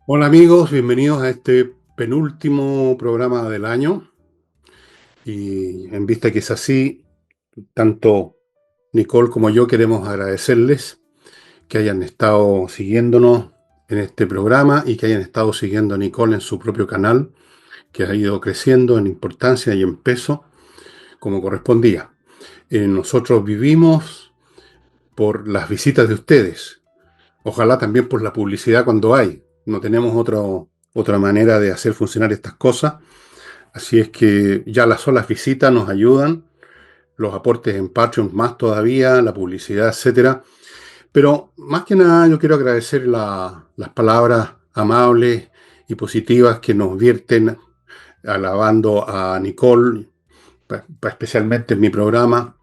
Hola amigos, bienvenidos a este penúltimo programa del año y en vista que es así, tanto Nicole como yo queremos agradecerles que hayan estado siguiéndonos en este programa y que hayan estado siguiendo a Nicole en su propio canal, que ha ido creciendo en importancia y en peso como correspondía. Nosotros vivimos por las visitas de ustedes, ojalá también por la publicidad cuando hay. No tenemos otra manera de hacer funcionar estas cosas. Así es que ya las solas visitas nos ayudan, los aportes en Patreon más todavía, la publicidad, etcétera. Pero más que nada yo quiero agradecer las palabras amables y positivas que nos vierten alabando a Nicole, especialmente en mi programa.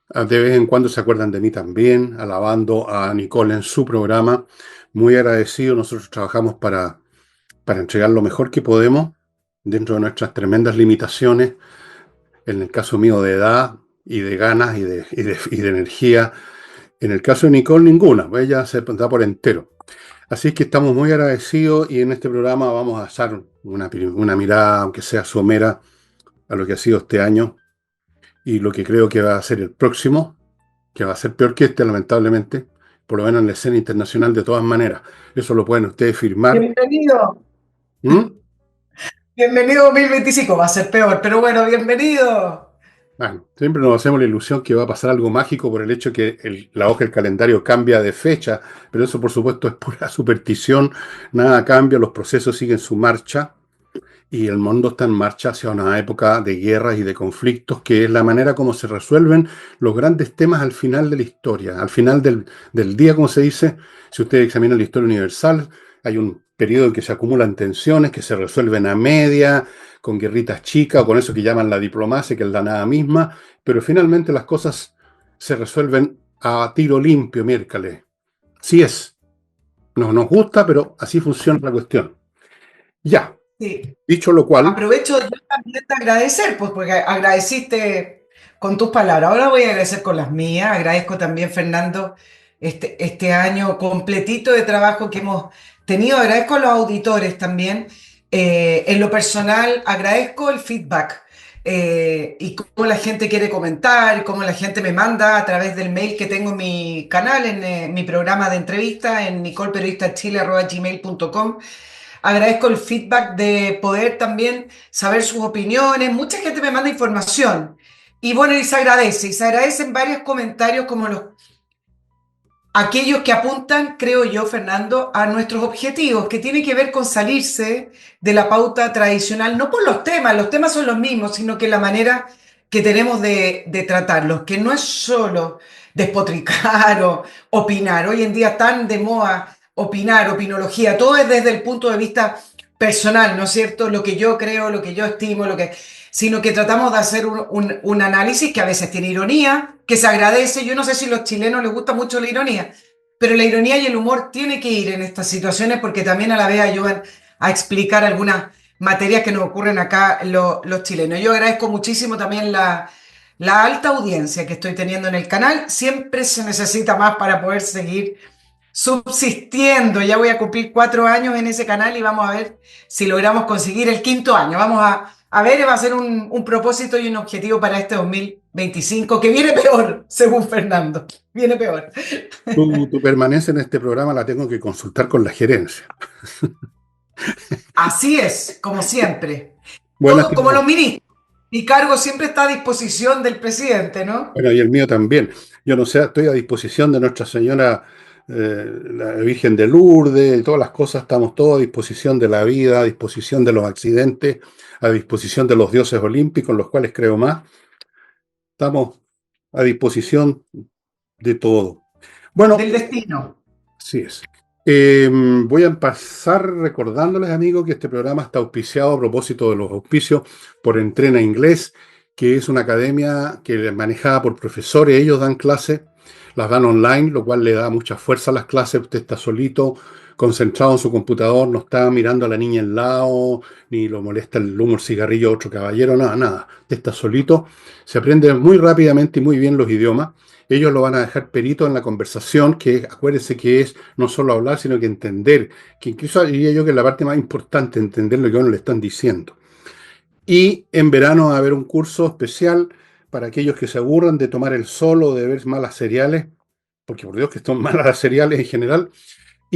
De vez en cuando se acuerdan de mí también, alabando a Nicole en su programa. Muy agradecido, nosotros trabajamos para entregar lo mejor que podemos dentro de nuestras tremendas limitaciones, en el caso mío de edad y de ganas y de energía. En el caso de Nicole, ninguna, pues ella se da por entero. Así es que estamos muy agradecidos y en este programa vamos a hacer una mirada, aunque sea somera, a lo que ha sido este año y lo que creo que va a ser el próximo, que va a ser peor que este, lamentablemente, por lo menos en la escena internacional de todas maneras. Eso lo pueden ustedes firmar. Bienvenido, ¿Mm? bienvenido 2025, va a ser peor, pero bueno, bienvenido. Bueno, siempre nos hacemos la ilusión que va a pasar algo mágico por el hecho que la hoja del calendario cambia de fecha, pero eso por supuesto es pura superstición, nada cambia, los procesos siguen su marcha y el mundo está en marcha hacia una época de guerras y de conflictos, que es la manera como se resuelven los grandes temas al final de la historia, al final del día, como se dice. Si ustedes examinan la historia universal, hay un periodo en que se acumulan tensiones, que se resuelven a media, con guerritas chicas o con eso que llaman la diplomacia, que es la nada misma, pero finalmente las cosas se resuelven a tiro limpio, miércoles. Sí es, no nos gusta, pero así funciona la cuestión. Ya, Sí, dicho lo cual, aprovecho yo también de agradecer, pues porque agradeciste con tus palabras. Ahora voy a agradecer con las mías. Agradezco también, Fernando, este año completito de trabajo que hemos tenido. Agradezco a los auditores también. En lo personal, agradezco el feedback y cómo la gente quiere comentar, cómo la gente me manda a través del mail que tengo en mi canal, en mi programa de entrevista, en nicolperiodistachile@gmail.com. Agradezco el feedback de poder también saber sus opiniones. Mucha gente me manda información. Y bueno, y se agradecen varios comentarios como aquellos que apuntan, creo yo, Fernando, a nuestros objetivos, que tiene que ver con salirse de la pauta tradicional, no por los temas son los mismos, sino que la manera que tenemos de tratarlos, que no es solo despotricar o opinar. Hoy en día tan de moda opinar, opinología, todo es desde el punto de vista personal, ¿no es cierto? Lo que yo creo, lo que yo estimo, sino que tratamos de hacer un análisis que a veces tiene ironía, que se agradece. Yo no sé si a los chilenos les gusta mucho la ironía, pero la ironía y el humor tiene que ir en estas situaciones porque también a la vez ayudan a explicar algunas materias que nos ocurren acá los chilenos. Yo agradezco muchísimo también la alta audiencia que estoy teniendo en el canal. Siempre se necesita más para poder seguir subsistiendo. Ya voy a cumplir 4 años en ese canal y vamos a ver si logramos conseguir el quinto año. Vamos a ver, va a ser un propósito y un objetivo para este 2025, que viene peor, según Fernando. Viene peor. tu permanencia en este programa la tengo que consultar con la gerencia. Así es, como siempre. Bueno, Todo como estimado. los ministros. Mi cargo siempre está a disposición del presidente, ¿no? Bueno, y el mío también. Yo no sé, estoy a disposición de Nuestra Señora, la Virgen de Lourdes, y todas las cosas, estamos todos a disposición de la vida, a disposición de los accidentes, a disposición de los dioses olímpicos, en los cuales creo más. Estamos a disposición de todo. Bueno, Del destino. así es. Voy a empezar recordándoles, amigos, que este programa está auspiciado a propósito de los auspicios por Entrena Inglés, que es una academia que es manejada por profesores. Ellos dan clases, las dan online, lo cual le da mucha fuerza a las clases. Usted está solito, concentrado en su computador, no está mirando a la niña al lado, ni lo molesta el humo, el cigarrillo a otro caballero, nada, nada. Usted está solito, se aprende muy rápidamente y muy bien los idiomas. Ellos lo van a dejar perito en la conversación, que acuérdense que es no solo hablar, sino que entender, que incluso diría yo que es la parte más importante, entender lo que uno le están diciendo. Y en verano va a haber un curso especial para aquellos que se aburran de tomar el sol o de ver malas seriales, porque por Dios que son malas las seriales en general.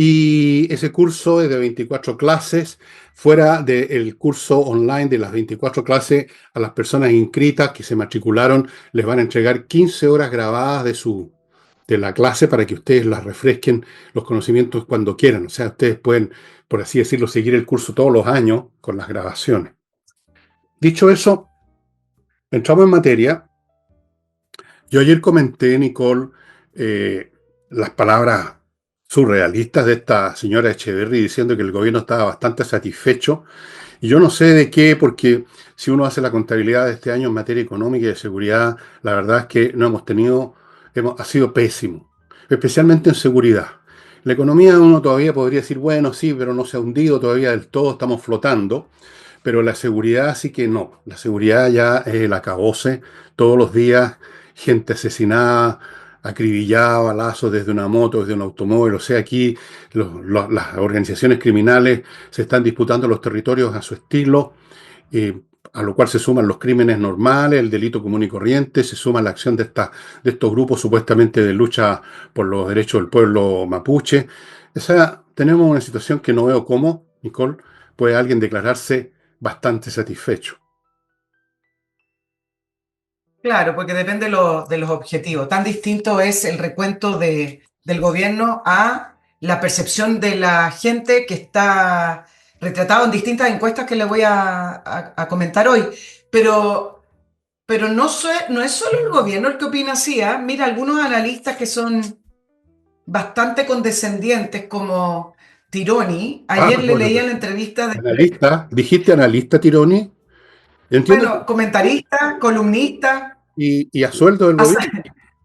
Y ese curso es de 24 clases, fuera del curso online de las 24 clases, a las personas inscritas que se matricularon les van a entregar 15 horas grabadas de la clase para que ustedes las refresquen los conocimientos cuando quieran. O sea, ustedes pueden, por así decirlo, seguir el curso todos los años con las grabaciones. Dicho eso, entramos en materia. Yo ayer comenté, Nicole, eh, las palabras surrealistas de esta señora Echeverry diciendo que el gobierno estaba bastante satisfecho. Y yo no sé de qué, porque si uno hace la contabilidad de este año en materia económica y de seguridad, la verdad es que no hemos tenido, ha sido pésimo, especialmente en seguridad. La economía uno todavía podría decir, bueno, sí, pero no se ha hundido todavía del todo, estamos flotando. Pero la seguridad sí que no. La seguridad ya es el acabose. Todos los días, gente asesinada, acribillada, balazos desde una moto, desde un automóvil. O sea, aquí las organizaciones criminales se están disputando los territorios a su estilo, eh, a lo cual se suman los crímenes normales, el delito común y corriente, se suma la acción de estos grupos supuestamente de lucha por los derechos del pueblo mapuche. O sea, tenemos una situación que no veo cómo, Nicole, puede alguien declararse bastante satisfecho. Claro, porque depende de los objetivos. Tan distinto es el recuento del gobierno a la percepción de la gente que está retratado en distintas encuestas que le voy a comentar hoy. Pero, pero no es solo el gobierno el que opina así, ¿ah? Mira, algunos analistas que son bastante condescendientes, como Tironi, Ah, ayer le bueno, leía pues, la entrevista de, analista, dijiste analista, Tironi. Yo entiendo bueno, comentarista, columnista, y a sueldo del gobierno.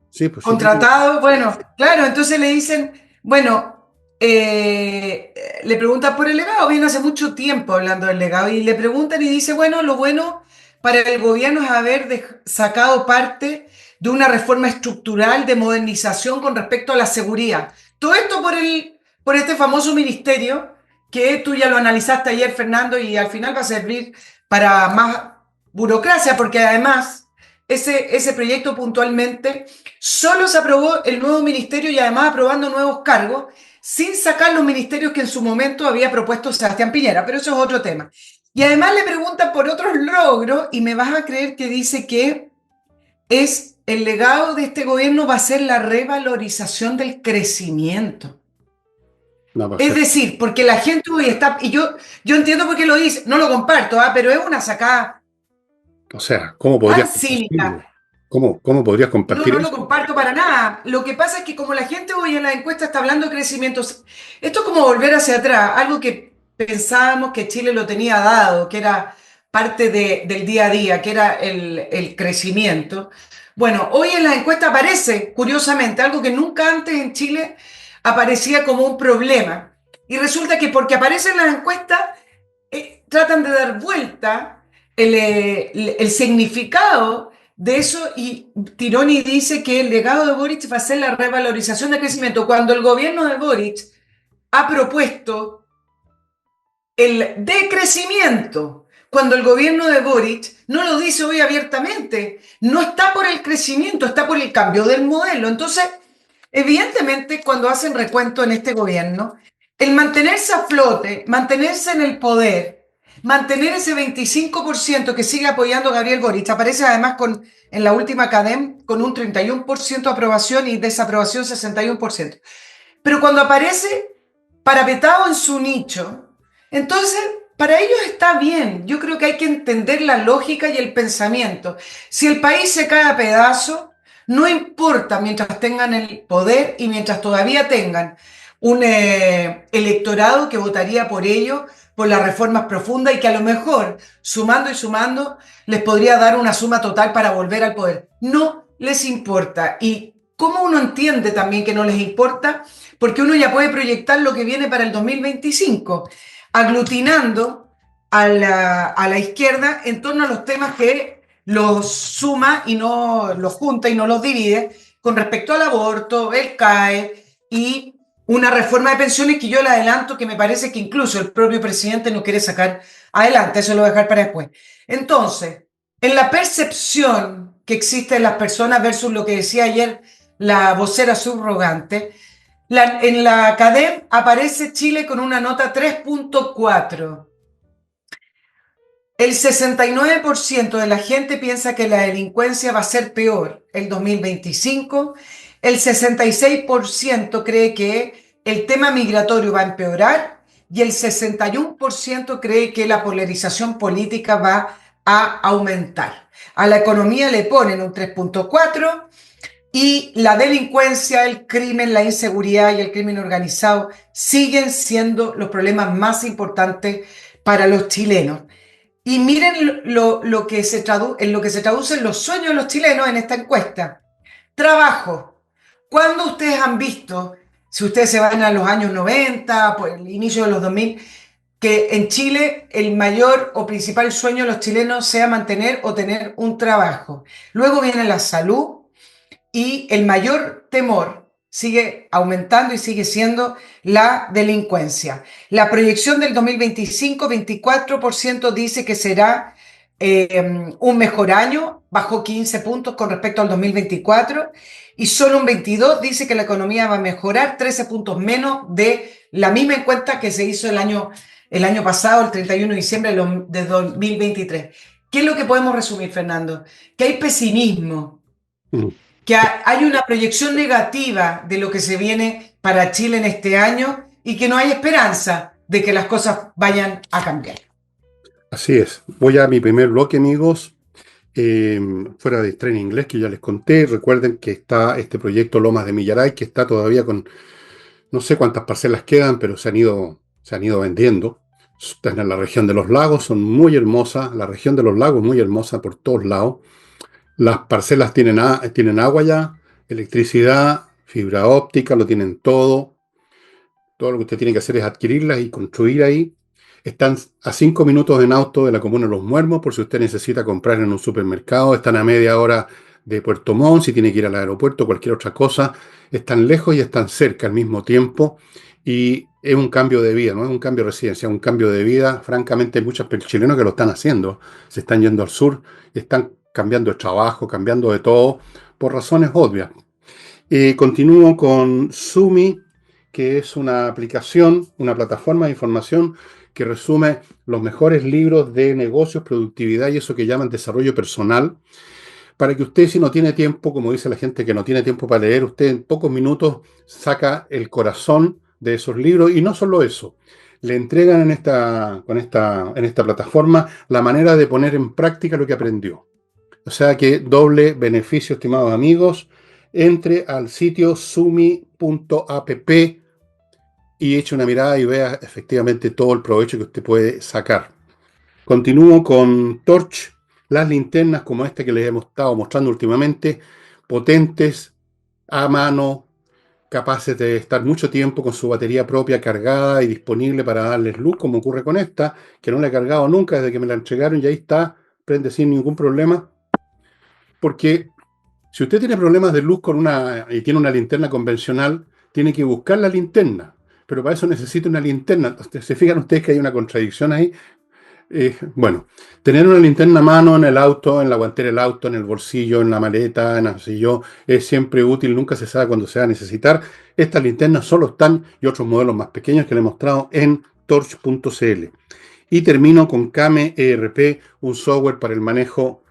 Sí, pues sí tiene. contratado, bueno, claro, entonces le dicen, bueno, le preguntan por el legado, viene hace mucho tiempo hablando del legado, y le preguntan y dice, bueno, lo bueno para el gobierno es haber sacado parte de una reforma estructural de modernización con respecto a la seguridad. Todo esto por este famoso ministerio que tú ya lo analizaste ayer, Fernando, y al final va a servir para más burocracia, porque además ese proyecto puntualmente solo se aprobó el nuevo ministerio y además aprobando nuevos cargos sin sacar los ministerios que en su momento había propuesto Sebastián Piñera, pero eso es otro tema. Y además le preguntan por otros logros y me vas a creer que dice que es el legado de este gobierno va a ser la revalorización del crecimiento. No, pues, Es decir, porque la gente hoy está, y yo entiendo por qué lo dice, no lo comparto, pero es una sacada o sea, ¿cómo tan podrías cínica. compartirlo? ¿Cómo podrías No, compartir no lo eso? comparto para nada. Lo que pasa es que como la gente hoy en la encuesta está hablando de crecimiento, esto es como volver hacia atrás, algo que pensábamos que Chile lo tenía dado, que era parte del día a día, que era el crecimiento. Bueno, hoy en la encuesta aparece, curiosamente, algo que nunca antes en Chile aparecía como un problema. Y resulta que porque aparece en las encuestas, tratan de dar vuelta el significado de eso y Tironi dice que el legado de Boric va a ser la revalorización del crecimiento, cuando el gobierno de Boric ha propuesto el decrecimiento, cuando el gobierno de Boric no lo dice hoy abiertamente, no está por el crecimiento, está por el cambio del modelo. Entonces, evidentemente, cuando hacen recuento en este gobierno, el mantenerse a flote, mantenerse en el poder, mantener ese 25% que sigue apoyando a Gabriel Boric, aparece además en la última CADEM con un 31% de aprobación y desaprobación 61%. Pero cuando aparece parapetado en su nicho, entonces para ellos está bien. Yo creo que hay que entender la lógica y el pensamiento. Si el país se cae a pedazos, no importa mientras tengan el poder y mientras todavía tengan un electorado que votaría por ellos, por las reformas profundas y que a lo mejor, sumando y sumando, les podría dar una suma total para volver al poder. No les importa. Y ¿Cómo uno entiende también que no les importa? Porque uno ya puede proyectar lo que viene para el 2025, aglutinando a la izquierda en torno a los temas que los suma y no los junta y no los divide con respecto al aborto, el CAE y una reforma de pensiones que yo le adelanto que me parece que incluso el propio presidente no quiere sacar adelante, eso lo voy a dejar para después. Entonces, en la percepción que existe en las personas versus lo que decía ayer la vocera subrogante, en la Academ aparece Chile con una nota 3.4. El 69% de la gente piensa que la delincuencia va a ser peor el 2025. El 66% cree que el tema migratorio va a empeorar y el 61% cree que la polarización política va a aumentar. A la economía le ponen un 3.4 y la delincuencia, el crimen, la inseguridad y el crimen organizado siguen siendo los problemas más importantes para los chilenos. Y miren lo que en lo que se traducen los sueños de los chilenos en esta encuesta. Trabajo. ¿Cuándo ustedes han visto, si ustedes se van a los años 90, por el inicio de los 2000, que en Chile el mayor o principal sueño de los chilenos sea mantener o tener un trabajo? Luego viene la salud, y el mayor temor sigue aumentando y sigue siendo la delincuencia. La proyección del 2025, 24% dice que será un mejor año, bajó 15 puntos con respecto al 2024, y solo un 22% dice que la economía va a mejorar, 13 puntos menos de la misma encuesta que se hizo el año pasado, el 31 de diciembre de 2023. ¿Qué es lo que podemos resumir, Fernando? Que hay pesimismo, Mm. que hay una proyección negativa de lo que se viene para Chile en este año y que no hay esperanza de que las cosas vayan a cambiar. Así es. Voy a mi primer bloque, amigos. Fuera de Tren Inglés, que ya les conté. Recuerden que está este proyecto Lomas de Millaray, que está todavía con no sé cuántas parcelas quedan, pero se han ido vendiendo. Están en la región de los lagos, son muy hermosas. La región de los lagos es muy hermosa por todos lados. Las parcelas tienen agua ya, electricidad, fibra óptica, lo tienen todo. Todo lo que usted tiene que hacer es adquirirlas y construir ahí. Están a 5 minutos en auto de la comuna de Los Muermos, por si usted necesita comprar en un supermercado. Están a media hora de Puerto Montt, si tiene que ir al aeropuerto, cualquier otra cosa. Están lejos y están cerca al mismo tiempo. Y es un cambio de vida, no es un cambio de residencia, es un cambio de vida. Francamente, hay muchos chilenos que lo están haciendo. Se están yendo al sur, están cambiando de trabajo, cambiando de todo, por razones obvias. Continúo con Sumi, que es una aplicación, una plataforma de información que resume los mejores libros de negocios, productividad y eso que llaman desarrollo personal, para que usted, si no tiene tiempo, como dice la gente que no tiene tiempo para leer, usted en pocos minutos saca el corazón de esos libros. Y no solo eso, le entregan en esta plataforma la manera de poner en práctica lo que aprendió. O sea que doble beneficio, estimados amigos. Entre al sitio sumi.app y eche una mirada y vea efectivamente todo el provecho que usted puede sacar. Continúo con Torch, las linternas como esta que les hemos estado mostrando últimamente, potentes, a mano, capaces de estar mucho tiempo con su batería propia cargada y disponible para darles luz, como ocurre con esta, que no la he cargado nunca desde que me la entregaron y ahí está, prende sin ningún problema. Porque si usted tiene problemas de luz y tiene una linterna convencional, tiene que buscar la linterna. Pero para eso necesita una linterna. ¿Se fijan ustedes que hay una contradicción ahí? Bueno, tener una linterna a mano en el auto, en la guantera del auto, en el bolsillo, en la maleta, en el bolsillo, es siempre útil, nunca se sabe cuándo se va a necesitar. Estas linternas solo están, y otros modelos más pequeños que le he mostrado, en torch.cl. Y termino con Kame ERP, un software para el manejo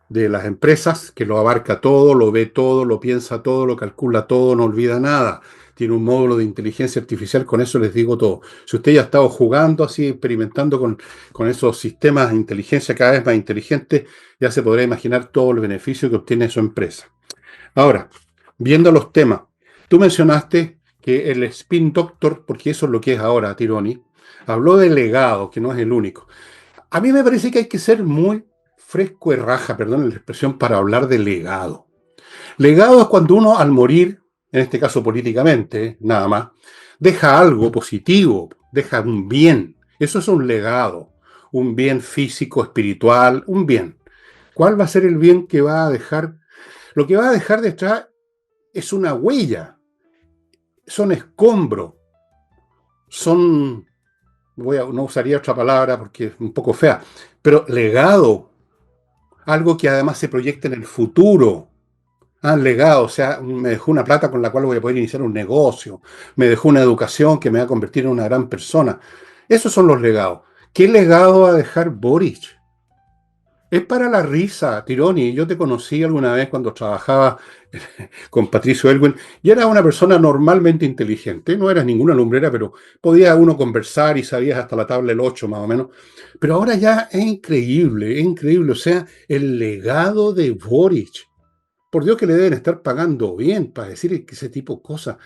de las empresas, que lo abarca todo, lo ve todo, lo piensa todo, lo calcula todo, no olvida nada. Tiene un módulo de inteligencia artificial, con eso les digo todo. Si usted ya ha estado jugando así, experimentando con esos sistemas de inteligencia cada vez más inteligentes, ya se podrá imaginar todo el beneficio que obtiene su empresa. Ahora, viendo los temas, tú mencionaste que el Spin Doctor, porque eso es lo que es ahora, Tironi, habló de legado, que no es el único. A mí me parece que hay que ser muy fresco y raja, perdón la expresión, para hablar de legado. Legado es cuando uno al morir, en este caso políticamente, nada más, deja algo positivo, deja un bien. Eso es un legado, un bien físico, espiritual, un bien. ¿Cuál va a ser el bien que va a dejar? Lo que va a dejar detrás es una huella, son escombros, son, no usaría otra palabra porque es un poco fea, pero legado, algo que además se proyecta en el futuro. Ah, legado, o sea, me dejó una plata con la cual voy a poder iniciar un negocio, me dejó una educación que me va a convertir en una gran persona. Esos son los legados. ¿Qué legado va a dejar Boric? Es para la risa, Tironi. Yo te conocí alguna vez cuando trabajaba con Patricio Elwin y era una persona normalmente inteligente. No eras ninguna lumbrera, pero podía uno conversar y sabías hasta la tabla del 8 más o menos. Pero ahora ya es increíble, es increíble. O sea, el legado de Boric. Por Dios que le deben estar pagando bien para decir que ese tipo de cosas.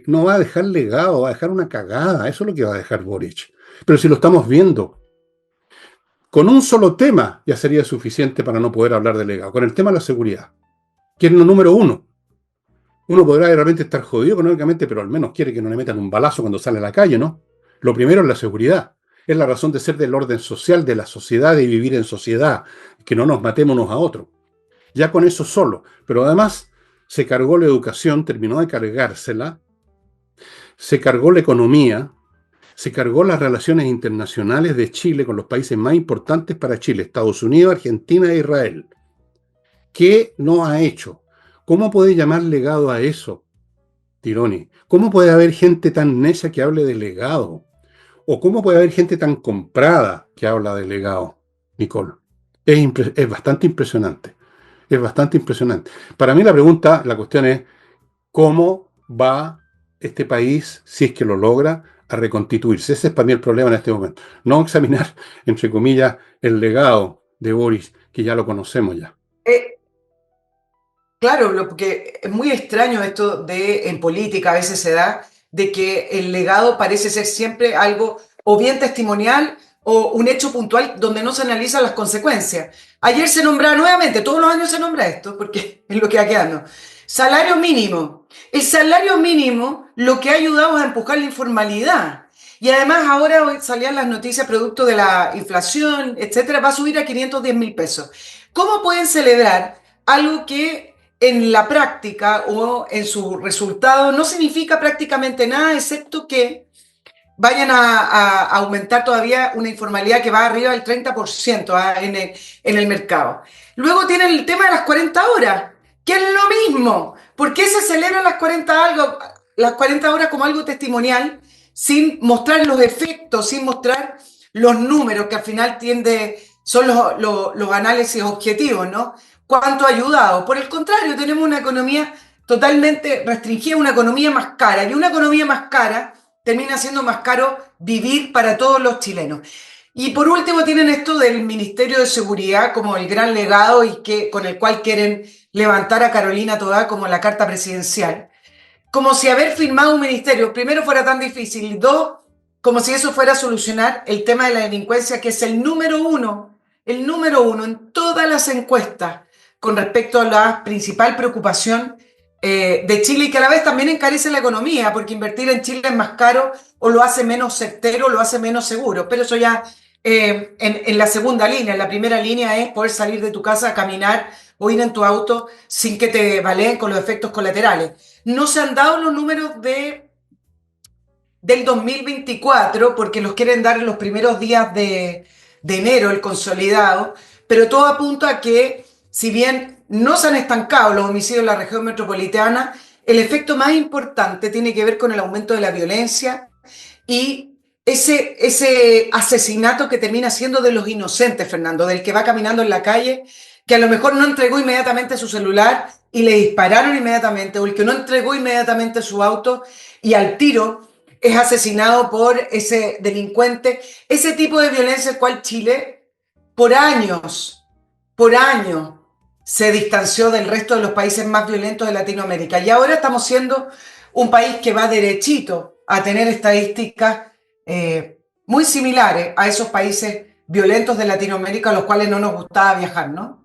No va a dejar legado, va a dejar una cagada. Eso es lo que va a dejar Boric. Pero si lo estamos viendo, con un solo tema ya sería suficiente para no poder hablar de legado. Con el tema de la seguridad, que es lo número uno. Uno podrá de repente estar jodido económicamente, pero al menos quiere que no le metan un balazo cuando sale a la calle, ¿no? Lo primero es la seguridad. Es la razón de ser del orden social, de la sociedad, de vivir en sociedad, que no nos matemos unos a otros. Ya con eso solo. Pero además se cargó la educación, terminó de cargársela, se cargó la economía, se cargó las relaciones internacionales de Chile con los países más importantes para Chile, Estados Unidos, Argentina e Israel. ¿Qué no ha hecho? ¿Cómo puede llamar legado a eso, Tironi? ¿Cómo puede haber gente tan necia que hable de legado? ¿O cómo puede haber gente tan comprada que habla de legado, Nicole? Es bastante impresionante. Es bastante impresionante. Para mí la pregunta, la cuestión es, ¿cómo va este país, si es que lo logra, a reconstituirse? Ese es para mí el problema en este momento. No examinar, entre comillas, el legado de Boris, que ya lo conocemos ya. Eh, claro, porque es muy extraño esto de en política a veces se da, de que el legado parece ser siempre algo o bien testimonial o un hecho puntual donde no se analizan las consecuencias. Ayer se nombra nuevamente, todos los años se nombra esto, porque es lo que va quedando. Salario mínimo. El salario mínimo lo que ha ayudado es a empujar la informalidad. Y además ahora hoy salían las noticias producto de la inflación, etcétera, va a subir a 510.000 pesos. ¿Cómo pueden celebrar algo que en la práctica o en su resultado no significa prácticamente nada, excepto que vayan a aumentar todavía una informalidad que va arriba del 30% en el mercado? Luego tienen el tema de las 40 horas, que es lo mismo. ¿Por qué se celebran las 40 horas como algo testimonial sin mostrar los efectos, sin mostrar los números, que al final son los análisis objetivos, ¿no? ¿Cuánto ha ayudado? Por el contrario, tenemos una economía totalmente restringida, una economía más cara, y una economía más cara termina siendo más caro vivir para todos los chilenos. Y por último tienen esto del Ministerio de Seguridad como el gran legado y con el cual quieren levantar a Carolina Toá como la carta presidencial. Como si haber firmado un ministerio, primero, fuera tan difícil, y dos, como si eso fuera a solucionar el tema de la delincuencia, que es el número uno en todas las encuestas con respecto a la principal preocupación de Chile, y que a la vez también encarece la economía, porque invertir en Chile es más caro o lo hace menos certero, lo hace menos seguro. Pero eso ya en la segunda línea. En la primera línea es poder salir de tu casa a caminar o ir en tu auto sin que te baleen con los efectos colaterales. No se han dado los números del 2024 porque los quieren dar en los primeros días de enero, el consolidado, pero todo apunta a que, si bien no se han estancado los homicidios en la región metropolitana, el efecto más importante tiene que ver con el aumento de la violencia y ese asesinato que termina siendo de los inocentes, Fernando, del que va caminando en la calle, que a lo mejor no entregó inmediatamente su celular y le dispararon inmediatamente, o el que no entregó inmediatamente su auto y al tiro es asesinado por ese delincuente. Ese tipo de violencia, el cual Chile por años, se distanció del resto de los países más violentos de Latinoamérica. Y ahora estamos siendo un país que va derechito a tener estadísticas muy similares a esos países violentos de Latinoamérica a los cuales no nos gustaba viajar, ¿no?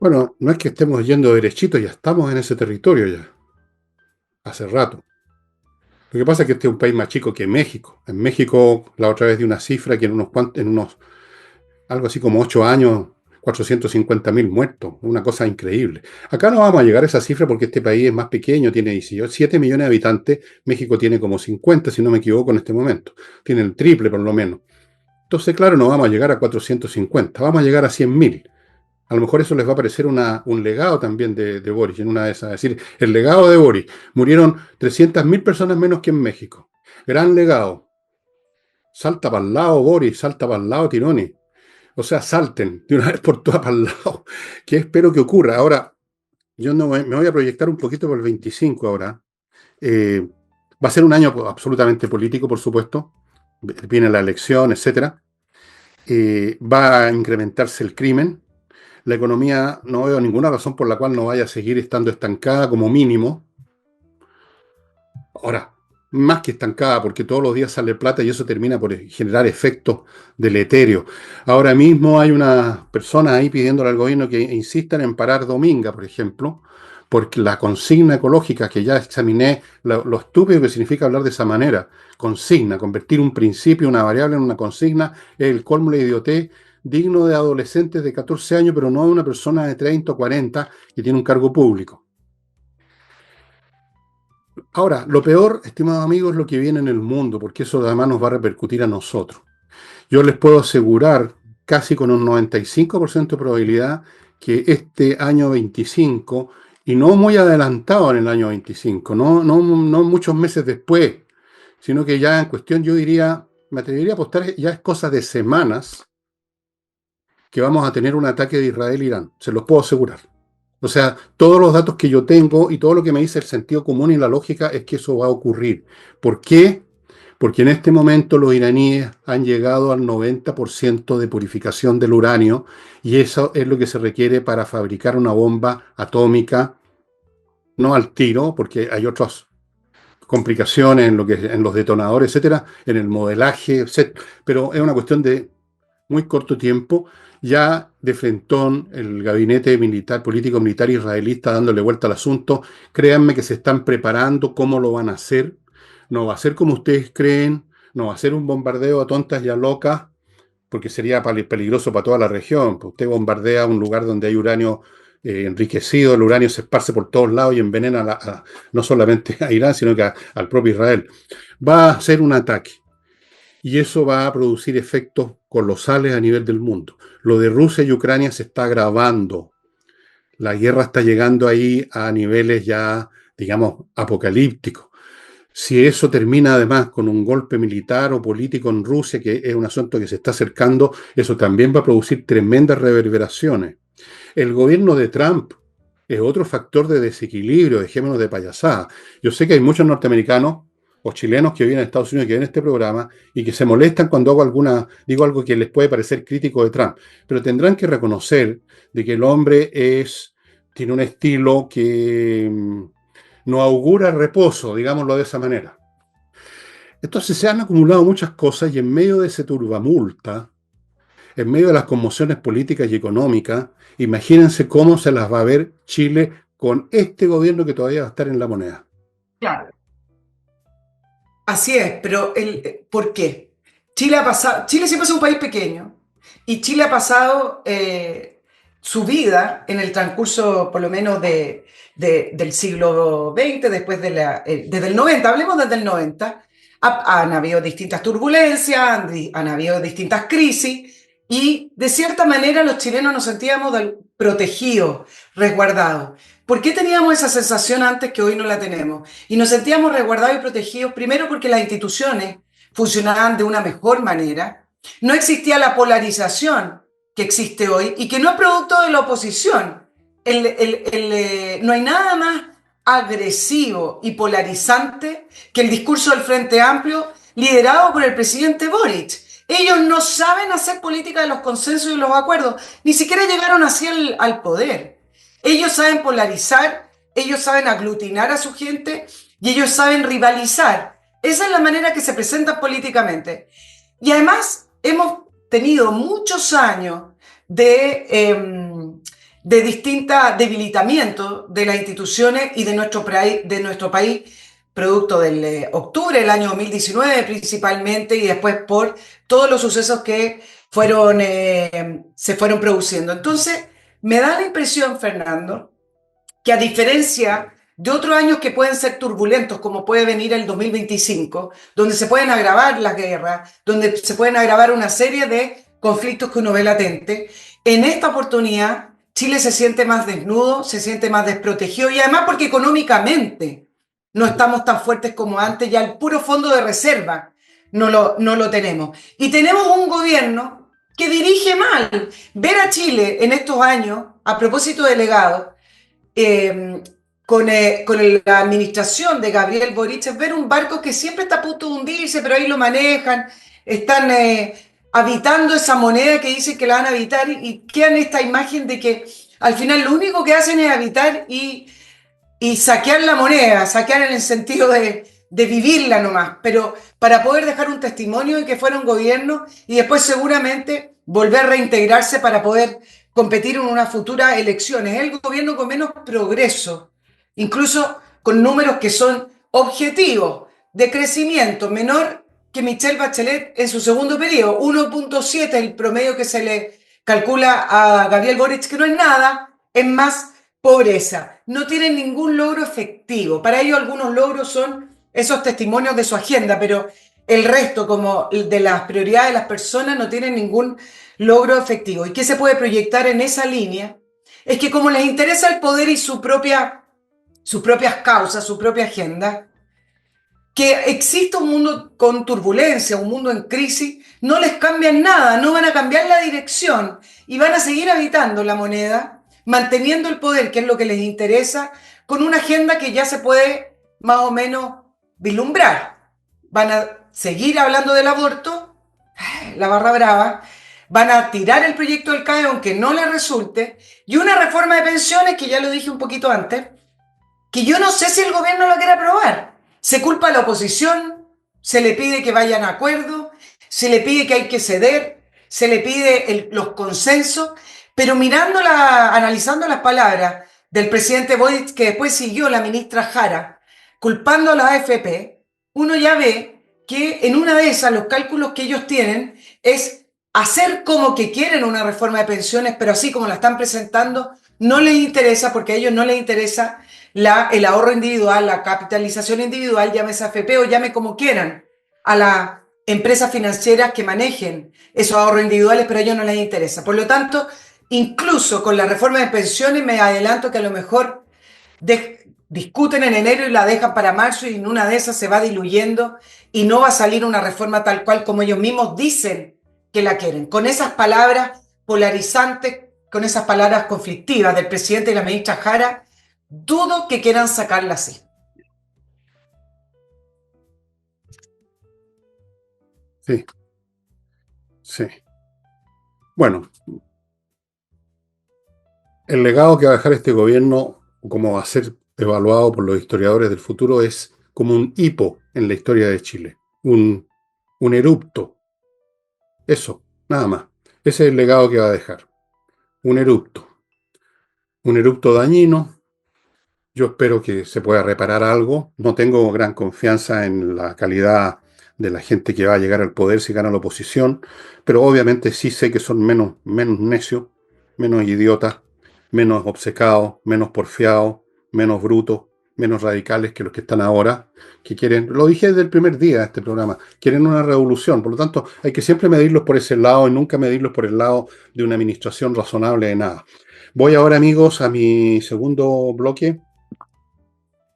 Bueno, no es que estemos yendo derechito, ya estamos en ese territorio ya, hace rato. Lo que pasa es que este es un país más chico que México. En México, la otra vez di una cifra que en unos algo así como 8 años, 450.000 muertos, una cosa increíble. Acá no vamos a llegar a esa cifra porque este país es más pequeño, tiene 18, 7 millones de habitantes, México tiene como 50, si no me equivoco, en este momento. Tiene el triple por lo menos. Entonces, claro, no vamos a llegar a 450, vamos a llegar a 100.000. A lo mejor eso les va a parecer un legado también de Boris, en una de esas. Es decir, el legado de Boris. Murieron 300.000 personas menos que en México. Gran legado. Salta para el lado, Boris, salta para el lado, Tironi. O sea, salten de una vez por todas para el lado. Que espero que ocurra. Ahora, yo no me voy a proyectar un poquito por el 25 ahora. Eh, Va a ser un año absolutamente político, por supuesto. Viene la elección, etcétera. Va a incrementarse el crimen. La economía, no veo ninguna razón por la cual no vaya a seguir estando estancada como mínimo. Ahora, más que estancada, porque todos los días sale plata y eso termina por generar efectos deleterios. Ahora mismo hay unas personas ahí pidiéndole al gobierno que insistan en parar Dominga, por ejemplo, porque la consigna ecológica, que ya examiné, lo estúpido que significa hablar de esa manera, consigna, convertir un principio, una variable en una consigna, es el colmo de la idiotez digno de adolescentes de 14 años, pero no de una persona de 30 o 40 que tiene un cargo público. Ahora, lo peor, estimados amigos, es lo que viene en el mundo, porque eso además nos va a repercutir a nosotros. Yo les puedo asegurar, casi con un 95% de probabilidad, que este año 25, y no muy adelantado en el año 25, no muchos meses después, sino que ya en cuestión, yo diría, me atrevería a apostar, ya es cosa de semanas que vamos a tener un ataque de Israel-Irán, se los puedo asegurar. O sea, todos los datos que yo tengo y todo lo que me dice el sentido común y la lógica es que eso va a ocurrir. ¿Por qué? Porque en este momento los iraníes han llegado al 90% de purificación del uranio y eso es lo que se requiere para fabricar una bomba atómica, no al tiro, porque hay otras complicaciones en los detonadores, etcétera, en el modelaje, etcétera, pero es una cuestión de muy corto tiempo. Ya de frentón, el gabinete militar, político militar israelí está dándole vuelta al asunto. Créanme que se están preparando cómo lo van a hacer. No va a ser como ustedes creen, no va a ser un bombardeo a tontas y a locas, porque sería peligroso para toda la región. Pues usted bombardea un lugar donde hay uranio enriquecido, el uranio se esparce por todos lados y envenena no solamente a Irán, sino que al propio Israel. Va a ser un ataque. Y eso va a producir efectos colosales a nivel del mundo. Lo de Rusia y Ucrania se está agravando. La guerra está llegando ahí a niveles ya, digamos, apocalípticos. Si eso termina además con un golpe militar o político en Rusia, que es un asunto que se está acercando, eso también va a producir tremendas reverberaciones. El gobierno de Trump es otro factor de desequilibrio, dejémonos de payasada. Yo sé que hay muchos norteamericanos o chilenos que viven en Estados Unidos que ven este programa y que se molestan cuando digo algo que les puede parecer crítico de Trump, pero tendrán que reconocer de que el hombre tiene un estilo que no augura reposo, digámoslo de esa manera. Entonces se han acumulado muchas cosas y en medio de ese turbamulta, en medio de las conmociones políticas y económicas, imagínense cómo se las va a ver Chile con este gobierno que todavía va a estar en la moneda. Claro. Así es, pero ¿por qué? Chile siempre es un país pequeño y Chile ha pasado su vida en el transcurso por lo menos del siglo XX, desde el 90, hablemos desde el 90, han habido distintas turbulencias, han habido distintas crisis y de cierta manera los chilenos nos sentíamos protegidos, resguardados. ¿Por qué teníamos esa sensación antes que hoy no la tenemos? Y nos sentíamos resguardados y protegidos, primero porque las instituciones funcionaban de una mejor manera, no existía la polarización que existe hoy y que no es producto de la oposición. No hay nada más agresivo y polarizante que el discurso del Frente Amplio liderado por el presidente Boric. Ellos no saben hacer política de los consensos y los acuerdos, ni siquiera llegaron así al poder. Ellos saben polarizar, ellos saben aglutinar a su gente y ellos saben rivalizar. Esa es la manera que se presentan políticamente. Y además hemos tenido muchos años de distinta debilitamiento de las instituciones y de nuestro país, producto del octubre del año 2019 principalmente, y después por todos los sucesos que se fueron produciendo. Entonces, me da la impresión, Fernando, que a diferencia de otros años que pueden ser turbulentos, como puede venir el 2025, donde se pueden agravar las guerras, donde se pueden agravar una serie de conflictos que uno ve latente, en esta oportunidad Chile se siente más desnudo, se siente más desprotegido, y además porque económicamente no estamos tan fuertes como antes, ya el puro fondo de reserva no lo tenemos. Y tenemos un gobierno que dirige mal. Ver a Chile en estos años, a propósito de legado, con la administración de Gabriel Boric, es ver un barco que siempre está a punto de hundirse, pero ahí lo manejan, están habitando esa moneda que dicen que la van a habitar, y quedan esta imagen de que al final lo único que hacen es habitar y saquear la moneda, saquear en el sentido de vivirla nomás, pero para poder dejar un testimonio de que fueron gobierno y después seguramente volver a reintegrarse para poder competir en unas futuras elecciones. Es el gobierno con menos progreso, incluso con números que son objetivos de crecimiento menor que Michelle Bachelet en su segundo periodo. 1.7 el promedio que se le calcula a Gabriel Boric, que no es nada, es más pobreza. No tienen ningún logro efectivo. Para ellos algunos logros son esos testimonios de su agenda, pero el resto, como de las prioridades de las personas, no tienen ningún logro efectivo. ¿Y qué se puede proyectar en esa línea? Es que como les interesa el poder y sus propias causas, su propia agenda, que exista un mundo con turbulencia, un mundo en crisis, no les cambian nada, no van a cambiar la dirección y van a seguir habitando la moneda, manteniendo el poder, que es lo que les interesa, con una agenda que ya se puede más o menos vislumbrar. Van a seguir hablando del aborto, la barra brava, van a tirar el proyecto del CAE aunque no les resulte, y una reforma de pensiones, que ya lo dije un poquito antes, que yo no sé si el gobierno lo quiere aprobar. Se culpa a la oposición, se le pide que vayan a acuerdo, se le pide que hay que ceder, se le pide los consensos, pero analizando las palabras del presidente Boric, que después siguió la ministra Jara, culpando a la AFP, uno ya ve que en una de esas los cálculos que ellos tienen es hacer como que quieren una reforma de pensiones, pero así como la están presentando, no les interesa, porque a ellos no les interesa el ahorro individual, la capitalización individual, llámese AFP o llame como quieran, a las empresas financieras que manejen esos ahorros individuales, pero a ellos no les interesa. Por lo tanto, incluso con la reforma de pensiones, me adelanto que a lo mejor discuten en enero y la dejan para marzo, y en una de esas se va diluyendo y no va a salir una reforma tal cual como ellos mismos dicen que la quieren. Con esas palabras polarizantes, con esas palabras conflictivas del presidente y la ministra Jara, dudo que quieran sacarla así. Sí, sí. Bueno, el legado que va a dejar este gobierno, como va a ser evaluado por los historiadores del futuro, es como un hipo en la historia de Chile, un erupto. Eso, nada más. Ese es el legado que va a dejar. Un erupto. Un erupto dañino. Yo espero que se pueda reparar algo. No tengo gran confianza en la calidad de la gente que va a llegar al poder si gana la oposición, pero obviamente sí sé que son menos necios, menos idiotas, menos obcecados, menos porfiados, menos brutos, menos radicales que los que están ahora, que quieren, lo dije desde el primer día de este programa, quieren una revolución. Por lo tanto, hay que siempre medirlos por ese lado y nunca medirlos por el lado de una administración razonable de nada. Voy ahora, amigos, a mi segundo bloque,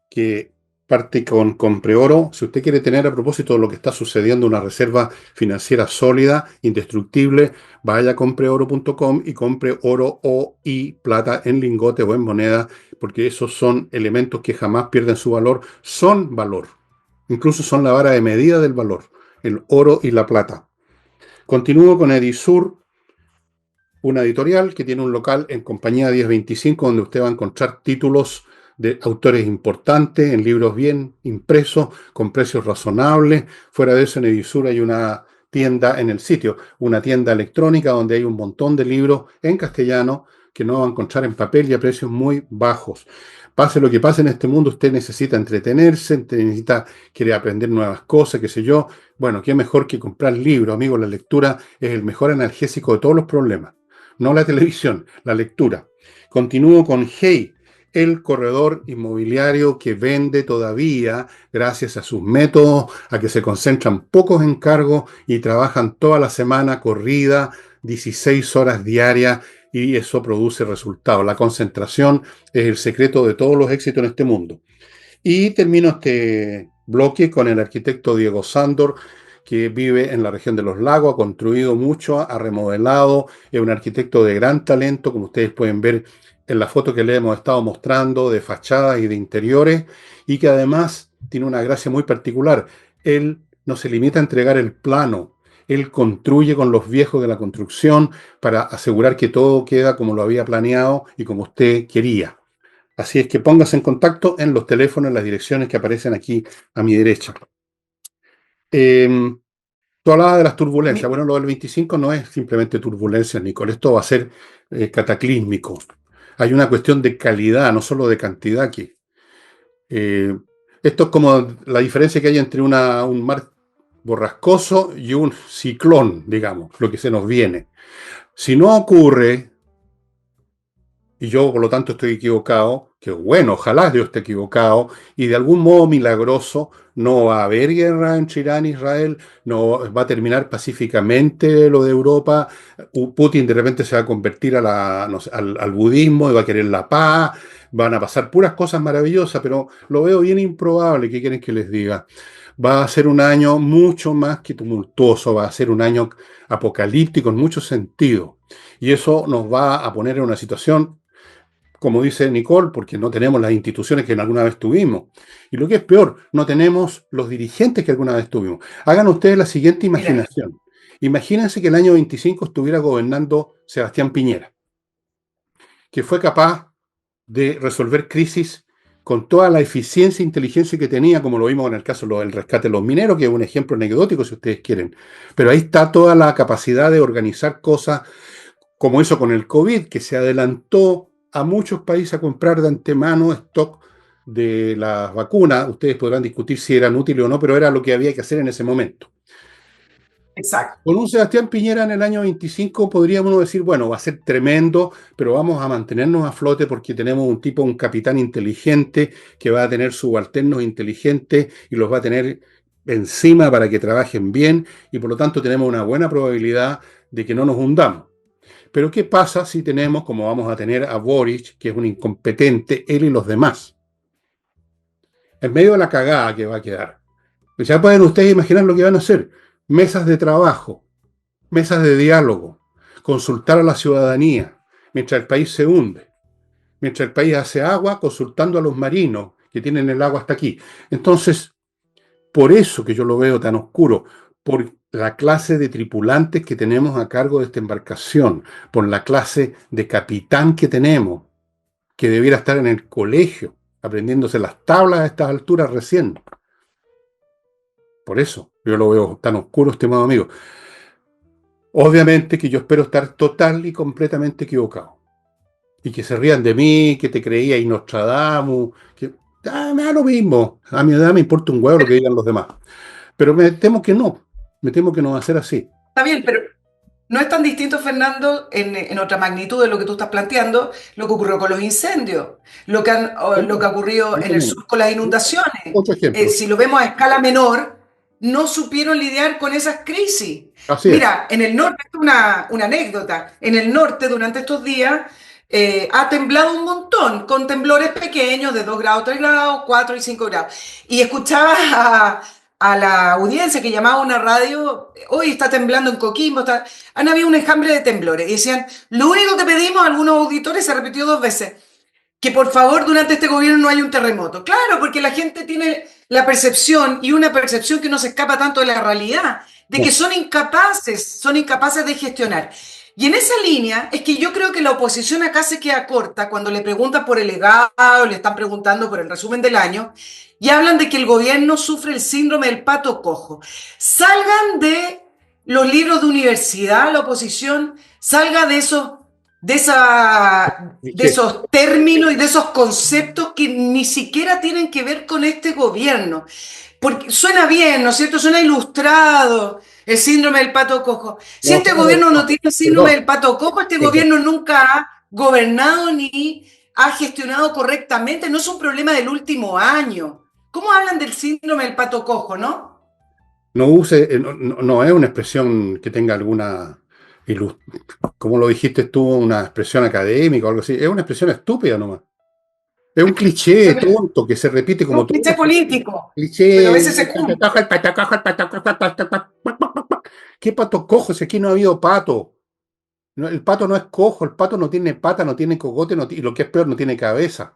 que parte con Compreoro. Si usted quiere tener, a propósito de lo que está sucediendo, una reserva financiera sólida, indestructible, vaya a compreoro.com y compre oro y plata en lingote o en moneda, porque esos son elementos que jamás pierden su valor, son valor. Incluso son la vara de medida del valor, el oro y la plata. Continúo con Edisur, una editorial que tiene un local en Compañía 1025, donde usted va a encontrar títulos de autores importantes, en libros bien impresos, con precios razonables. Fuera de eso, en Edisur hay una tienda en el sitio, una tienda electrónica donde hay un montón de libros en castellano que no va a encontrar en papel y a precios muy bajos. Pase lo que pase en este mundo, usted necesita entretenerse, necesita, quiere aprender nuevas cosas, qué sé yo. Bueno, qué mejor que comprar libros, amigo. La lectura es el mejor analgésico de todos los problemas. No la televisión, la lectura. Continúo con Hey, el corredor inmobiliario que vende todavía gracias a sus métodos, a que se concentran pocos encargos y trabajan toda la semana corrida, 16 horas diarias, y eso produce resultados. La concentración es el secreto de todos los éxitos en este mundo. Y termino este bloque con el arquitecto Diego Sándor, que vive en la región de los lagos, ha construido mucho, ha remodelado, es un arquitecto de gran talento, como ustedes pueden ver en la foto que le hemos estado mostrando, de fachadas y de interiores, y que además tiene una gracia muy particular. Él no se limita a entregar el plano, él construye con los viejos de la construcción para asegurar que todo queda como lo había planeado y como usted quería. Así es que póngase en contacto en los teléfonos, en las direcciones que aparecen aquí a mi derecha. Eh, Tú hablabas de las turbulencias. Bueno, lo del 25 no es simplemente turbulencias, Nicole. Esto va a ser cataclísmico. Hay una cuestión de calidad, no solo de cantidad aquí. Eh, Esto es como la diferencia que hay entre un mar borrascoso y un ciclón, digamos, lo que se nos viene. Si no ocurre, y yo por lo tanto estoy equivocado, que bueno, ojalá yo esté equivocado, y de algún modo milagroso no va a haber guerra entre Irán e Israel, no va a terminar pacíficamente lo de Europa, Putin de repente se va a convertir no sé, al budismo y va a querer la paz, van a pasar puras cosas maravillosas, pero lo veo bien improbable. ¿Qué quieren que les diga? Va a ser un año mucho más que tumultuoso, va a ser un año apocalíptico en muchos sentidos. Y eso nos va a poner en una situación, como dice Nicole, porque no tenemos las instituciones que alguna vez tuvimos. Y lo que es peor, no tenemos los dirigentes que alguna vez tuvimos. Hagan ustedes la siguiente Mira, imaginación. Imagínense que el año 25 estuviera gobernando Sebastián Piñera, que fue capaz de resolver crisis con toda la eficiencia e inteligencia que tenía, como lo vimos en el caso del rescate de los mineros, que es un ejemplo anecdótico si ustedes quieren. Pero ahí está toda la capacidad de organizar cosas, como hizo con el COVID, que se adelantó a muchos países a comprar de antemano stock de las vacunas. Ustedes podrán discutir si eran útiles o no, pero era lo que había que hacer en ese momento. exacto. Con un Sebastián Piñera en el año 25 podríamos decir, bueno, va a ser tremendo, pero vamos a mantenernos a flote porque tenemos un tipo, un capitán inteligente que va a tener subalternos inteligentes y los va a tener encima para que trabajen bien y por lo tanto tenemos una buena probabilidad de que no nos hundamos. Pero ¿qué pasa si tenemos, como vamos a tener a Boric, que es un incompetente, él y los demás, en medio de la cagada que va a quedar? Pues ya pueden ustedes imaginar lo que van a hacer. Mesas de trabajo, mesas de diálogo, consultar a la ciudadanía, mientras el país se hunde, mientras el país hace agua, consultando a los marinos que tienen el agua hasta aquí. Entonces, por eso que yo lo veo tan oscuro, por la clase de tripulantes que tenemos a cargo de esta embarcación, por la clase de capitán que tenemos, que debiera estar en el colegio, aprendiéndose las tablas a estas alturas recién. Por eso yo lo veo tan oscuro, estimado amigo. Obviamente que yo espero estar total y completamente equivocado. Y que se rían de mí, que te creía y Nostradamus, que me da lo mismo. A mi edad me importa un huevo lo que digan los demás. Pero me temo que no va a ser así. Está bien, pero no es tan distinto, Fernando, en otra magnitud de lo que tú estás planteando, lo que ocurrió con los incendios, lo que ha ocurrido en el Bueno, sur con las inundaciones. otro ejemplo. Si lo vemos a escala menor, no supieron lidiar con esas crisis. Así es. Mira, en el norte, esto es una anécdota, en el norte durante estos días ha temblado un montón, con temblores pequeños de 2 grados, 3 grados, 4 y 5 grados. Y escuchaba a la audiencia que llamaba a una radio, hoy está temblando en Coquimbo, han habido un enjambre de temblores. Y decían, lo único que pedimos a algunos auditores, se repitió 2 veces, que por favor durante este gobierno no haya un terremoto. Claro, porque la gente tiene la percepción, y una percepción que no se escapa tanto de la realidad, de que No, son incapaces de gestionar. Y en esa línea es que yo creo que la oposición acá se queda corta cuando le preguntan por el legado, le están preguntando por el resumen del año, y hablan de que el gobierno sufre el síndrome del pato cojo. Salgan de los libros de universidad, la oposición, salga de esos de esos términos y de esos conceptos que ni siquiera tienen que ver con este gobierno. Porque suena bien, ¿no es cierto? Suena ilustrado el síndrome del pato cojo. Si No, este gobierno no tiene el síndrome perdón, del pato cojo, este perdón. gobierno nunca ha gobernado ni ha gestionado correctamente. No es un problema del último año. ¿Cómo hablan del síndrome del pato cojo, no? No use, no es una expresión que tenga alguna, como lo dijiste tú, una expresión académica o algo así. Es una expresión estúpida nomás. Es un cliché Es tonto que se repite un como todo. cliché político, pero a Cliché. veces se cumple. El pato cojo, el pato cojo, el pato cojo. ¿Qué pato cojo? Si aquí no ha habido pato. El pato no es cojo, el pato no tiene pata, no tiene cogote, y lo que es peor, no tiene cabeza.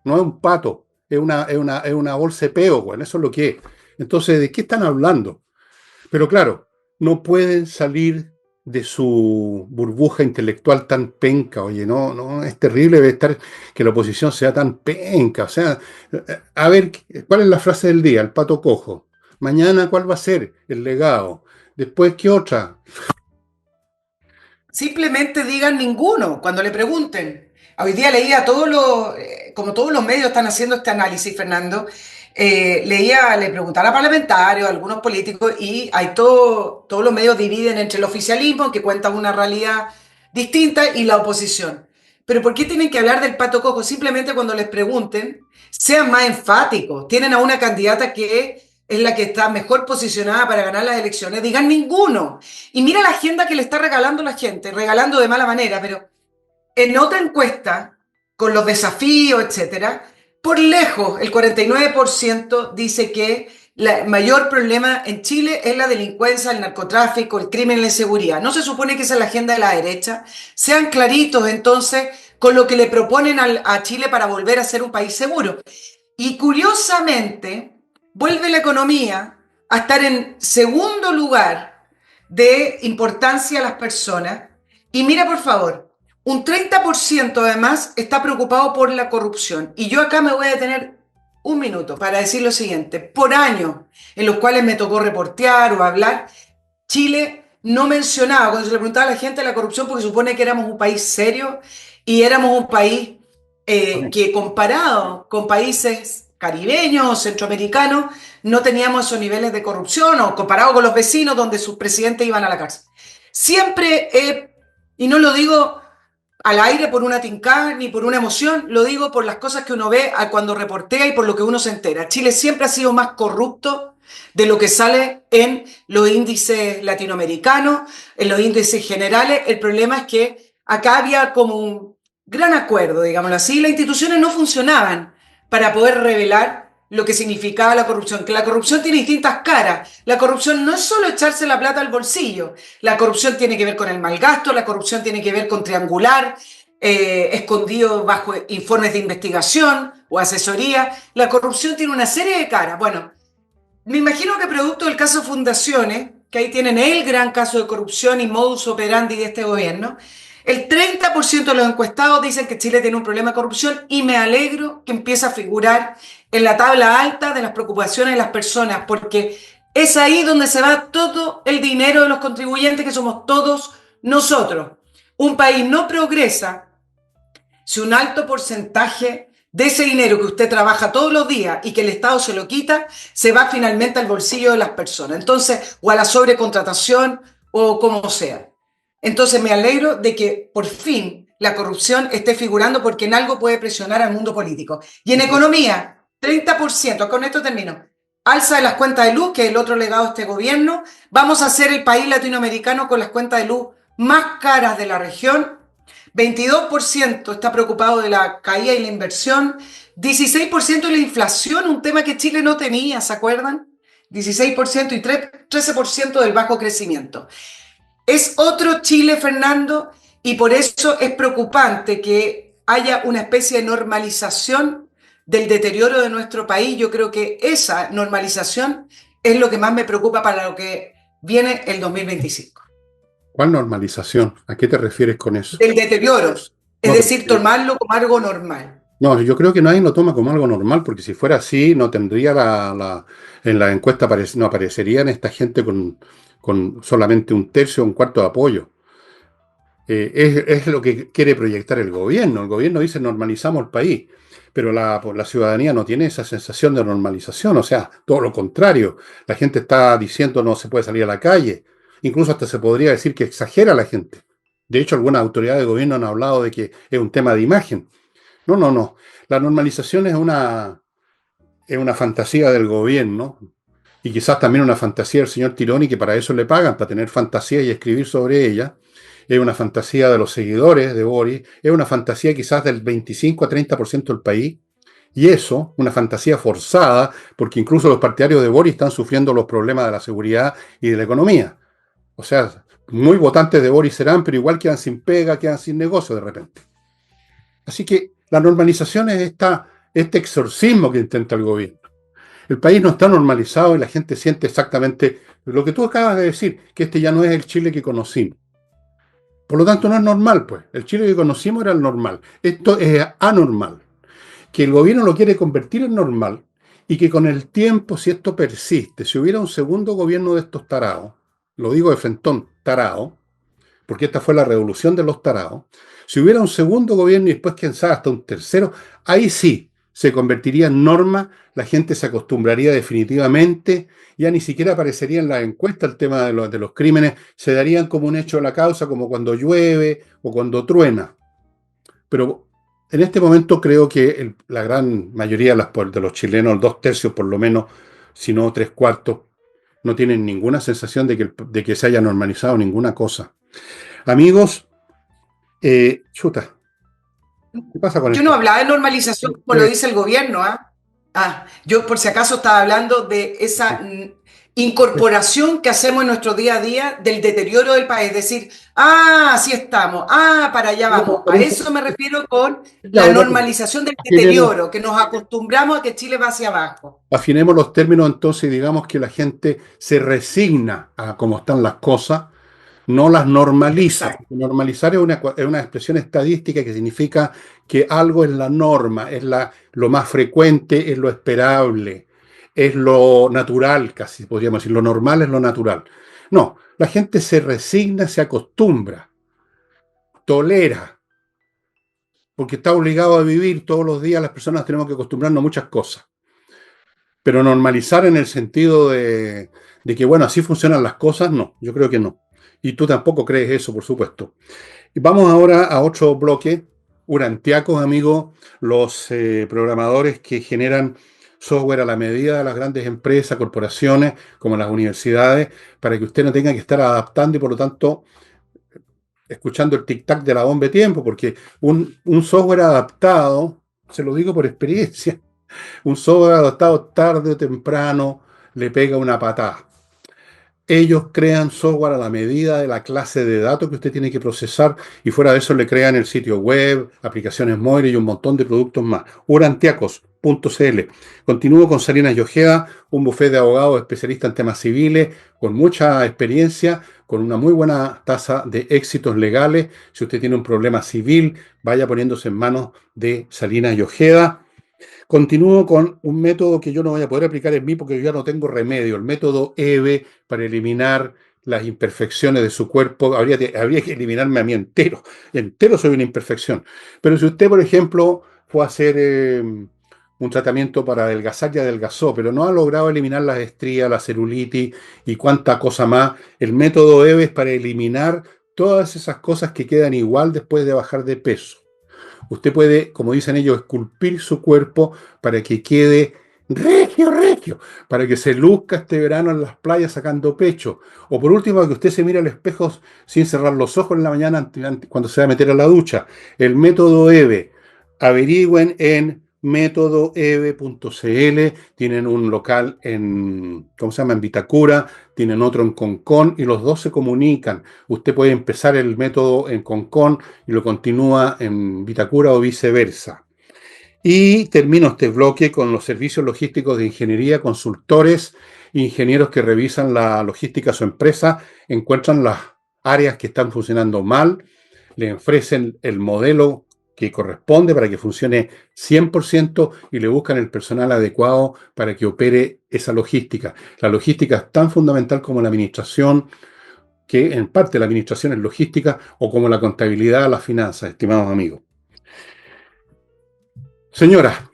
No es un pato, es una bolsa de peo, bueno, eso es lo que es. Entonces, ¿de qué están hablando? Pero claro, no pueden salir de su burbuja intelectual tan penca. Oye, no, no, es terrible estar que la oposición sea tan penca. O sea, a ver, ¿cuál es la frase del día? El pato cojo. Mañana, ¿cuál va a ser? El legado. Después, ¿qué otra? Simplemente digan ninguno cuando le pregunten. Hoy día leía como todos los medios están haciendo este análisis, Fernando, le preguntaba a parlamentarios, a algunos políticos, y todos los medios dividen entre el oficialismo, que cuenta una realidad distinta, y la oposición. Pero ¿por qué tienen que hablar del pato cojo? Simplemente cuando les pregunten, sean más enfáticos. Tienen a una candidata que es la que está mejor posicionada para ganar las elecciones. Digan ninguno. Y mira la agenda que le está regalando la gente, regalando de mala manera, pero en otra encuesta, con los desafíos, etcétera, por lejos, el 49% dice que el mayor problema en Chile es la delincuencia, el narcotráfico, el crimen y la inseguridad. ¿No se supone que esa es la agenda de la derecha? Sean claritos entonces con lo que le proponen a Chile para volver a ser un país seguro. Y curiosamente, vuelve la economía a estar en segundo lugar de importancia a las personas. Y mira, por favor, un 30% además está preocupado por la corrupción. Y yo acá me voy a detener un minuto para decir lo siguiente. Por años en los cuales me tocó reportear o hablar, Chile no mencionaba, cuando se le preguntaba a la gente la corrupción, porque supone que éramos un país serio y éramos un país que comparado con países caribeños o centroamericanos, no teníamos esos niveles de corrupción o comparado con los vecinos donde sus presidentes iban a la cárcel. Siempre, y no lo digo al aire por una tincada ni por una emoción, lo digo por las cosas que uno ve cuando reportea y por lo que uno se entera. Chile siempre ha sido más corrupto de lo que sale en los índices latinoamericanos, en los índices generales. El problema es que acá había como un gran acuerdo, digámoslo así, las instituciones no funcionaban para poder revelar lo que significaba la corrupción, que la corrupción tiene distintas caras. La corrupción no es solo echarse la plata al bolsillo, la corrupción tiene que ver con el malgasto, la corrupción tiene que ver con triangular, escondido bajo informes de investigación o asesoría. La corrupción tiene una serie de caras. Bueno, me imagino que producto del caso Fundaciones, que ahí tienen el gran caso de corrupción y modus operandi de este gobierno, el 30% de los encuestados dicen que Chile tiene un problema de corrupción y me alegro que empiece a figurar en la tabla alta de las preocupaciones de las personas, porque es ahí donde se va todo el dinero de los contribuyentes, que somos todos nosotros. Un país no progresa si un alto porcentaje de ese dinero que usted trabaja todos los días y que el Estado se lo quita, se va finalmente al bolsillo de las personas. Entonces, o a la sobrecontratación o como sea. Entonces, me alegro de que por fin la corrupción esté figurando porque en algo puede presionar al mundo político. Y en economía, 30%, con esto termino. Alza de las cuentas de luz, que es el otro legado de este gobierno. Vamos a ser el país latinoamericano con las cuentas de luz más caras de la región. 22% está preocupado de la caída y la inversión, 16% de la inflación, un tema que Chile no tenía, ¿se acuerdan? 16% y 13% del bajo crecimiento. Es otro Chile, Fernando, y por eso es preocupante que haya una especie de normalización del deterioro de nuestro país. Yo creo que esa normalización es lo que más me preocupa para lo que viene el 2025. ¿Cuál normalización? ¿A qué te refieres con eso? Del deterioro, es No, pero decir, tomarlo como algo normal. no, yo creo que nadie lo toma como algo normal, porque si fuera así, no tendría en la encuesta no aparecerían esta gente con solamente un tercio o un cuarto de apoyo. Es lo que quiere proyectar el gobierno. El gobierno dice normalizamos el país, pero pues, la ciudadanía no tiene esa sensación de normalización, o sea, todo lo contrario. La gente está diciendo no se puede salir a la calle, incluso hasta se podría decir que exagera la gente. De hecho, algunas autoridades de gobierno han hablado de que es un tema de imagen. No, no, no. La normalización es una fantasía del gobierno y quizás también una fantasía del señor Tironi, que para eso le pagan, para tener fantasía y escribir sobre ella. Es una fantasía de los seguidores de Boris, es una fantasía quizás del 25 a 30% del país, y eso, una fantasía forzada, porque incluso los partidarios de Boris están sufriendo los problemas de la seguridad y de la economía. O sea, muy votantes de Boris serán, pero igual quedan sin pega, quedan sin negocio de repente. Así que la normalización es este exorcismo que intenta el gobierno. El país no está normalizado y la gente siente exactamente lo que tú acabas de decir, que este ya no es el Chile que conocimos. Por lo tanto, no es normal, pues. El Chile que conocimos era el normal. Esto es anormal. Que el gobierno lo quiere convertir en normal y que con el tiempo, si esto persiste, si hubiera un segundo gobierno de estos tarados, lo digo de frentón, tarado, porque esta fue la revolución de los tarados, si hubiera un segundo gobierno y después, quién sabe, hasta un tercero, ahí sí se convertiría en norma, la gente se acostumbraría definitivamente, ya ni siquiera aparecería en la encuesta el tema de los crímenes, se darían como un hecho de la causa, como cuando llueve o cuando truena. Pero en este momento creo que la gran mayoría de los chilenos, 2/3 por lo menos, si no 3/4, no tienen ninguna sensación de que se haya normalizado ninguna cosa. Amigos, chuta, ¿qué pasa con Yo no esto? hablaba de normalización como lo dice el gobierno, ¿ah? Yo por si acaso estaba hablando de esa incorporación que hacemos en nuestro día a día del deterioro del país. Es decir, así estamos, para allá vamos. Por A eso, eso me refiero con la claro, normalización del afinemos, deterioro, que nos acostumbramos a que Chile va hacia abajo. afinemos los términos entonces y digamos que la gente se resigna a cómo están las cosas, no las normaliza. Exacto. Porque normalizar es una expresión estadística que significa que algo es la norma, lo más frecuente, es lo esperable, es lo natural, casi podríamos decir. Lo normal es lo natural. No, la gente se resigna, se acostumbra, tolera, porque está obligado a vivir todos los días. Las personas tenemos que acostumbrarnos a muchas cosas. Pero normalizar en el sentido de que, bueno, así funcionan las cosas, no, yo creo que no. Y tú tampoco crees eso, por supuesto. Y vamos ahora a otro bloque, urantiacos, amigos, los programadores que generan software a la medida de las grandes empresas, corporaciones, como las universidades, para que usted no tenga que estar adaptando y por lo tanto escuchando el tic-tac de la bomba de tiempo, porque un software adaptado, se lo digo por experiencia, un software adaptado tarde o temprano le pega una patada. Ellos crean software a la medida de la clase de datos que usted tiene que procesar y fuera de eso le crean el sitio web, aplicaciones móviles y un montón de productos más. Urantiacos.cl. Continúo con Salinas y Ojeda, un bufete de abogados especialistas en temas civiles, con mucha experiencia, con una muy buena tasa de éxitos legales. Si usted tiene un problema civil, vaya poniéndose en manos de Salinas y Ojeda. Continúo con un método que yo no voy a poder aplicar en mí porque yo ya no tengo remedio, el método EVE para eliminar las imperfecciones de su cuerpo. Habría que eliminarme a mí entero. Entero soy una imperfección. Pero si usted, por ejemplo, fue a hacer un tratamiento para adelgazar, ya adelgazó, pero no ha logrado eliminar las estrías, la celulitis y cuánta cosa más, el método EVE es para eliminar todas esas cosas que quedan igual después de bajar de peso. Usted puede, como dicen ellos, esculpir su cuerpo para que quede regio, regio, para que se luzca este verano en las playas sacando pecho. O por último, que usted se mire al espejo sin cerrar los ojos en la mañana cuando se va a meter a la ducha. El método EVE. Averigüen en métodoeve.cl. Tienen un local en, ¿cómo se llama? En Vitacura, tienen otro en Concón y los dos se comunican. Usted puede empezar el método en Concón y lo continúa en Vitacura o viceversa. Y termino este bloque con los servicios logísticos de ingeniería, consultores, ingenieros que revisan la logística de su empresa, encuentran las áreas que están funcionando mal, le ofrecen el modelo que corresponde para que funcione 100% y le buscan el personal adecuado para que opere esa logística. La logística es tan fundamental como la administración. que en parte la administración es logística o como la contabilidad, las finanzas, estimados amigos. Señora,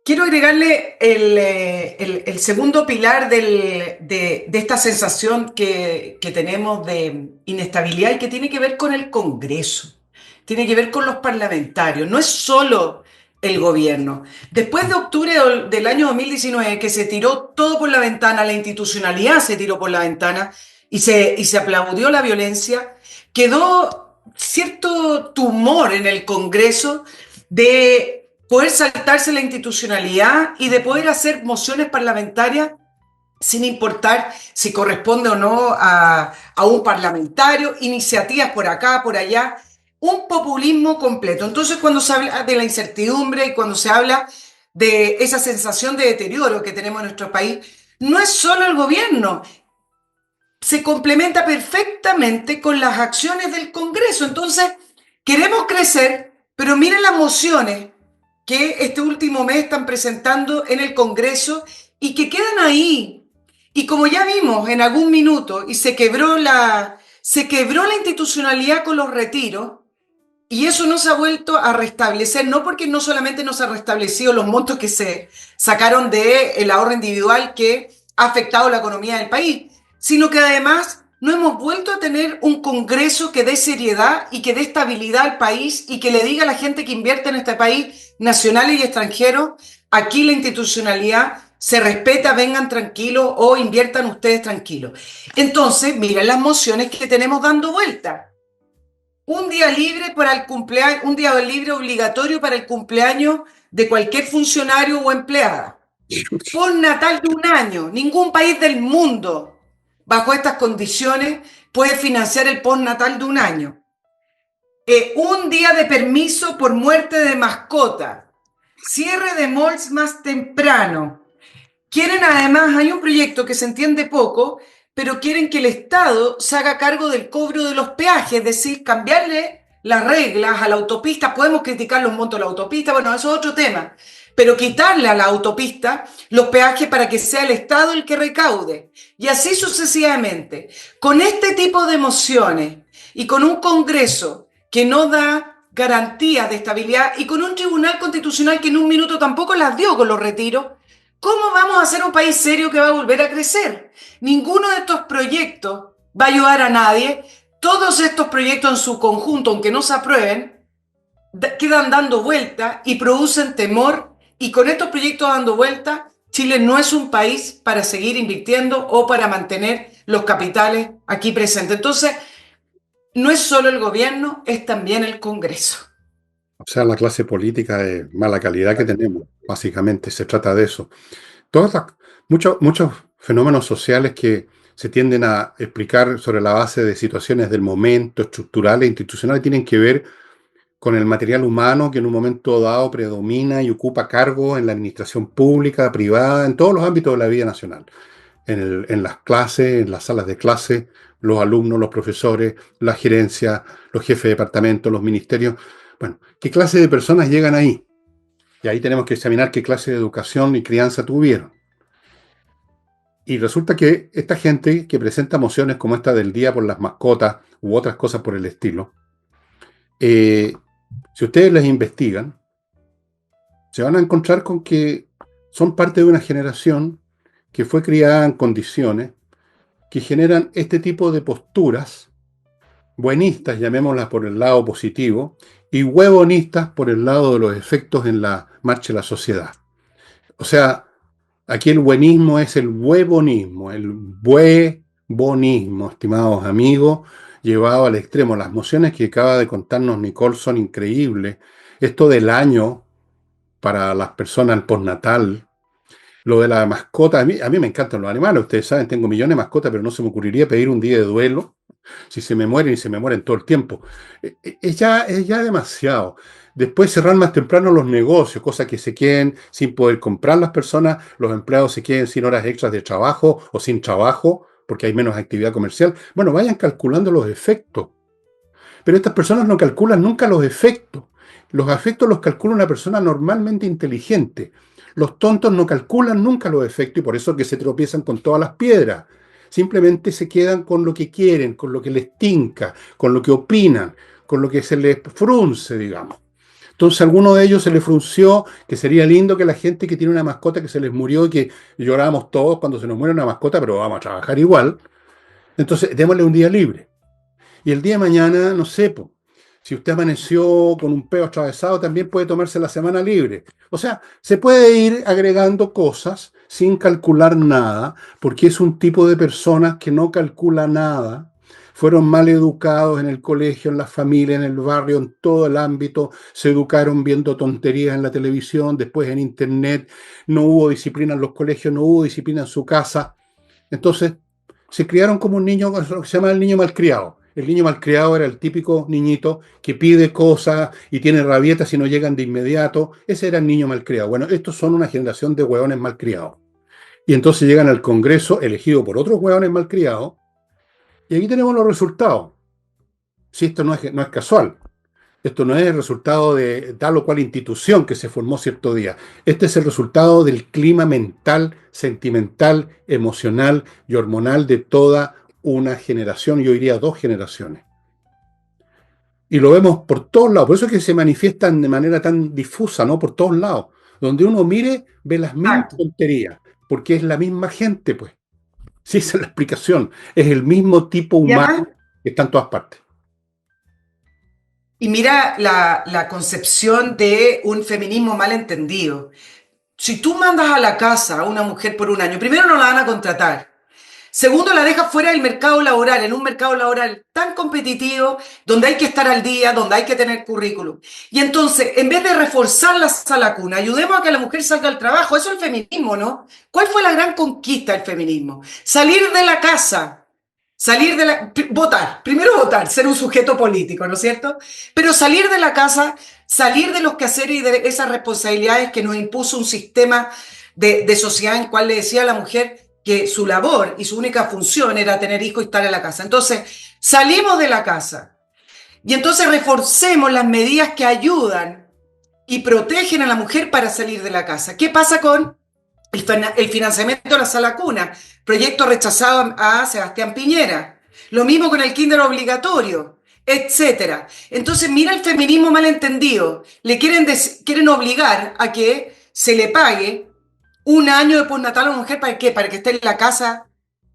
Quiero agregarle el segundo pilar de esta sensación que tenemos de inestabilidad y que tiene que ver con el Congreso, tiene que ver con los parlamentarios, no es solo el gobierno. Después de octubre del año 2019, que se tiró todo por la ventana, la institucionalidad se tiró por la ventana y se aplaudió la violencia, quedó cierto tumor en el Congreso de poder saltarse la institucionalidad y de poder hacer mociones parlamentarias sin importar si corresponde o no a un parlamentario, iniciativas por acá, por allá, un populismo completo. Entonces, cuando se habla de la incertidumbre y cuando se habla de esa sensación de deterioro que tenemos en nuestro país, no es solo el gobierno, se complementa perfectamente con las acciones del Congreso. Entonces, queremos crecer, pero miren las mociones que este último mes están presentando en el Congreso y que quedan ahí. Y como ya vimos en algún minuto, y se quebró la institucionalidad con los retiros, y eso no se ha vuelto a restablecer, no porque no solamente no se ha restablecido los montos que se sacaron del ahorro individual que ha afectado la economía del país, sino que además no hemos vuelto a tener un Congreso que dé seriedad y que dé estabilidad al país y que le diga a la gente que invierte en este país, nacionales y extranjeros, aquí la institucionalidad se respeta, vengan tranquilos o inviertan ustedes tranquilos. Entonces, miren las mociones que tenemos dando vuelta. Un día libre para el cumpleaños, un día libre obligatorio para el cumpleaños de cualquier funcionario o empleada. Postnatal de un año. Ningún país del mundo, bajo estas condiciones, puede financiar el postnatal de un año. Un día de permiso por muerte de mascota. Cierre de malls más temprano. Quieren además, hay un proyecto que se entiende poco, pero quieren que el Estado se haga cargo del cobro de los peajes, es decir, cambiarle las reglas a la autopista. Podemos criticar los montos de la autopista, bueno, eso es otro tema, pero quitarle a la autopista los peajes para que sea el Estado el que recaude. Y así sucesivamente. Con este tipo de mociones y con un Congreso que no da garantías de estabilidad y con un Tribunal Constitucional que en un minuto tampoco las dio con los retiros, ¿cómo vamos a ser un país serio que va a volver a crecer? Ninguno de estos proyectos va a ayudar a nadie. Todos estos proyectos en su conjunto, aunque no se aprueben, quedan dando vuelta y producen temor. Y con estos proyectos dando vuelta, Chile no es un país para seguir invirtiendo o para mantener los capitales aquí presentes. Entonces, no es solo el gobierno, es también el Congreso. o sea, la clase política de mala calidad que tenemos, básicamente se trata de eso. Todas muchos fenómenos sociales que se tienden a explicar sobre la base de situaciones del momento, estructurales, institucionales, tienen que ver con el material humano que en un momento dado predomina y ocupa cargo en la administración pública, privada, en todos los ámbitos de la vida nacional. En las clases, en las salas de clase, los alumnos, los profesores, la gerencia, los jefes de departamento, los ministerios. Bueno, ¿qué clase de personas llegan ahí? Y ahí tenemos que examinar qué clase de educación y crianza tuvieron. Y resulta que esta gente que presenta mociones como esta del Día por las Mascotas u otras cosas por el estilo, eh, si ustedes les investigan, se van a encontrar con que son parte de una generación que fue criada en condiciones que generan este tipo de posturas buenistas, llamémoslas por el lado positivo, y huevonistas por el lado de los efectos en la marcha de la sociedad. O sea, aquí el buenismo es el huevonismo, el buebonismo, estimados amigos, llevado al extremo. Las mociones que acaba de contarnos Nicole son increíbles. Esto del año para las personas al postnatal, lo de la mascota, a mí me encantan los animales, ustedes saben, tengo millones de mascotas, pero no se me ocurriría pedir un día de duelo si se me mueren y se me mueren todo el tiempo. Es ya demasiado. Después cerrar más temprano los negocios, cosas que se queden sin poder comprar las personas, los empleados se queden sin horas extras de trabajo o sin trabajo porque hay menos actividad comercial. Bueno, vayan calculando los efectos. Pero estas personas no calculan nunca los efectos. Los efectos los calcula una persona normalmente inteligente. Los tontos no calculan nunca los efectos y por eso que se tropiezan con todas las piedras. simplemente se quedan con lo que quieren, con lo que les tinca, con lo que opinan, con lo que se les frunce, digamos. Entonces a alguno de ellos se le frunció que sería lindo que la gente que tiene una mascota que se les murió y que llorábamos todos cuando se nos muere una mascota, pero vamos a trabajar igual. Entonces démosle un día libre. Y el día de mañana, no sé, po, si usted amaneció con un peo atravesado, también puede tomarse la semana libre. O sea, se puede ir agregando cosas sin calcular nada, porque es un tipo de personas que no calcula nada. Fueron mal educados en el colegio, en la familia, en el barrio, en todo el ámbito. Se educaron viendo tonterías en la televisión, después en internet. No hubo disciplina en los colegios, no hubo disciplina en su casa. Entonces, se criaron como un niño, lo que se llama el niño malcriado. El niño malcriado era el típico niñito que pide cosas y tiene rabietas y no llegan de inmediato. Ese era el niño malcriado. Bueno, estos son una generación de hueones malcriados. Y entonces llegan al Congreso elegido por otros hueones malcriados y aquí tenemos los resultados. Si esto no es casual. Esto no es el resultado de tal o cual institución que se formó cierto día. Este es el resultado del clima mental, sentimental, emocional y hormonal de toda una generación, yo diría 2 generaciones. Y lo vemos por todos lados. Por eso es que se manifiestan de manera tan difusa, ¿no? Por todos lados. Donde uno mire, ve las mismas Exacto. tonterías. Porque es la misma gente, pues. Sí, esa es la explicación. Es el mismo tipo Y además, humano que está en todas partes. y mira la concepción de un feminismo mal entendido. Si tú mandas a la casa a una mujer por un año, primero no la van a contratar. Segundo, la dejas fuera del mercado laboral, en un mercado laboral tan competitivo, donde hay que estar al día, donde hay que tener currículum. Y entonces, en vez de reforzar la sala cuna, ayudemos a que la mujer salga al trabajo. Eso es el feminismo, ¿no? ¿Cuál fue la gran conquista del feminismo? Salir de la casa. Votar, primero votar, ser un sujeto político, ¿no es cierto? Pero salir de la casa, salir de los quehaceres y de esas responsabilidades que nos impuso un sistema de sociedad en cual le decía a la mujer que su labor y su única función era tener hijos y estar en la casa. Entonces, salimos de la casa y entonces reforcemos las medidas que ayudan y protegen a la mujer para salir de la casa. ¿Qué pasa con el financiamiento de la sala cuna? Proyecto rechazado a Sebastián Piñera. Lo mismo con el kinder obligatorio, etcétera. Entonces, mira el feminismo malentendido. Quieren obligar a que se le pague un año de postnatal a una mujer. ¿Para qué? ¿Para que esté en la casa?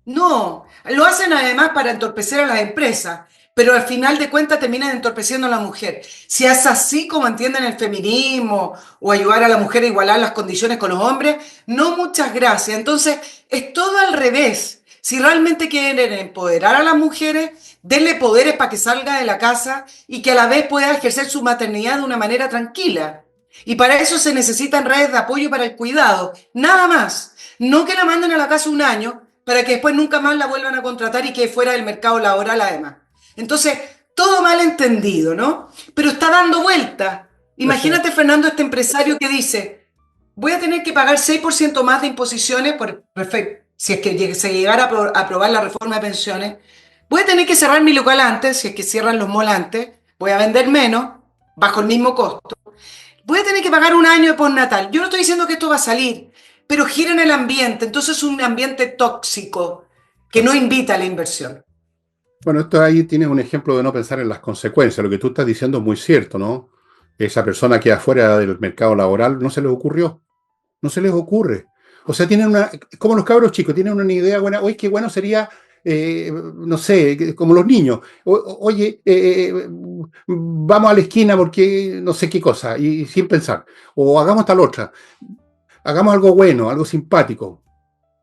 No, lo hacen además para entorpecer a las empresas, pero al final de cuentas terminan entorpeciendo a la mujer. Si es así como entienden el feminismo o ayudar a la mujer a igualar las condiciones con los hombres, no, muchas gracias. Entonces, es todo al revés. Si realmente quieren empoderar a las mujeres, denle poderes para que salga de la casa y que a la vez pueda ejercer su maternidad de una manera tranquila. Y para eso se necesitan redes de apoyo para el cuidado, nada más. No que la manden a la casa un año para que después nunca más la vuelvan a contratar y que fuera del mercado laboral además. Entonces, todo mal entendido, ¿no? Pero está dando vuelta. Ese- Imagínate, Fernando, este empresario que dice, voy a tener que pagar 6% más de imposiciones, perfecto, si es que se llegara a aprobar la reforma de pensiones, voy a tener que cerrar mi local antes, si es que cierran los malls antes, voy a vender menos, bajo el mismo costo. Voy a tener que pagar un año de postnatal. Yo no estoy diciendo que esto va a salir, pero gira en el ambiente. Entonces es un ambiente tóxico que no invita a la inversión. Bueno, esto ahí tienes un ejemplo de no pensar en las consecuencias. Lo que tú estás diciendo es muy cierto, ¿no? Esa persona que afuera del mercado laboral no se les ocurrió, no se les ocurre. O sea, tienen una, como los cabros chicos, tienen una idea buena, oye, qué bueno sería, no sé, como los niños, oye, vamos a la esquina porque no sé qué cosa, y sin pensar, o hagamos tal otra, hagamos algo bueno, algo simpático,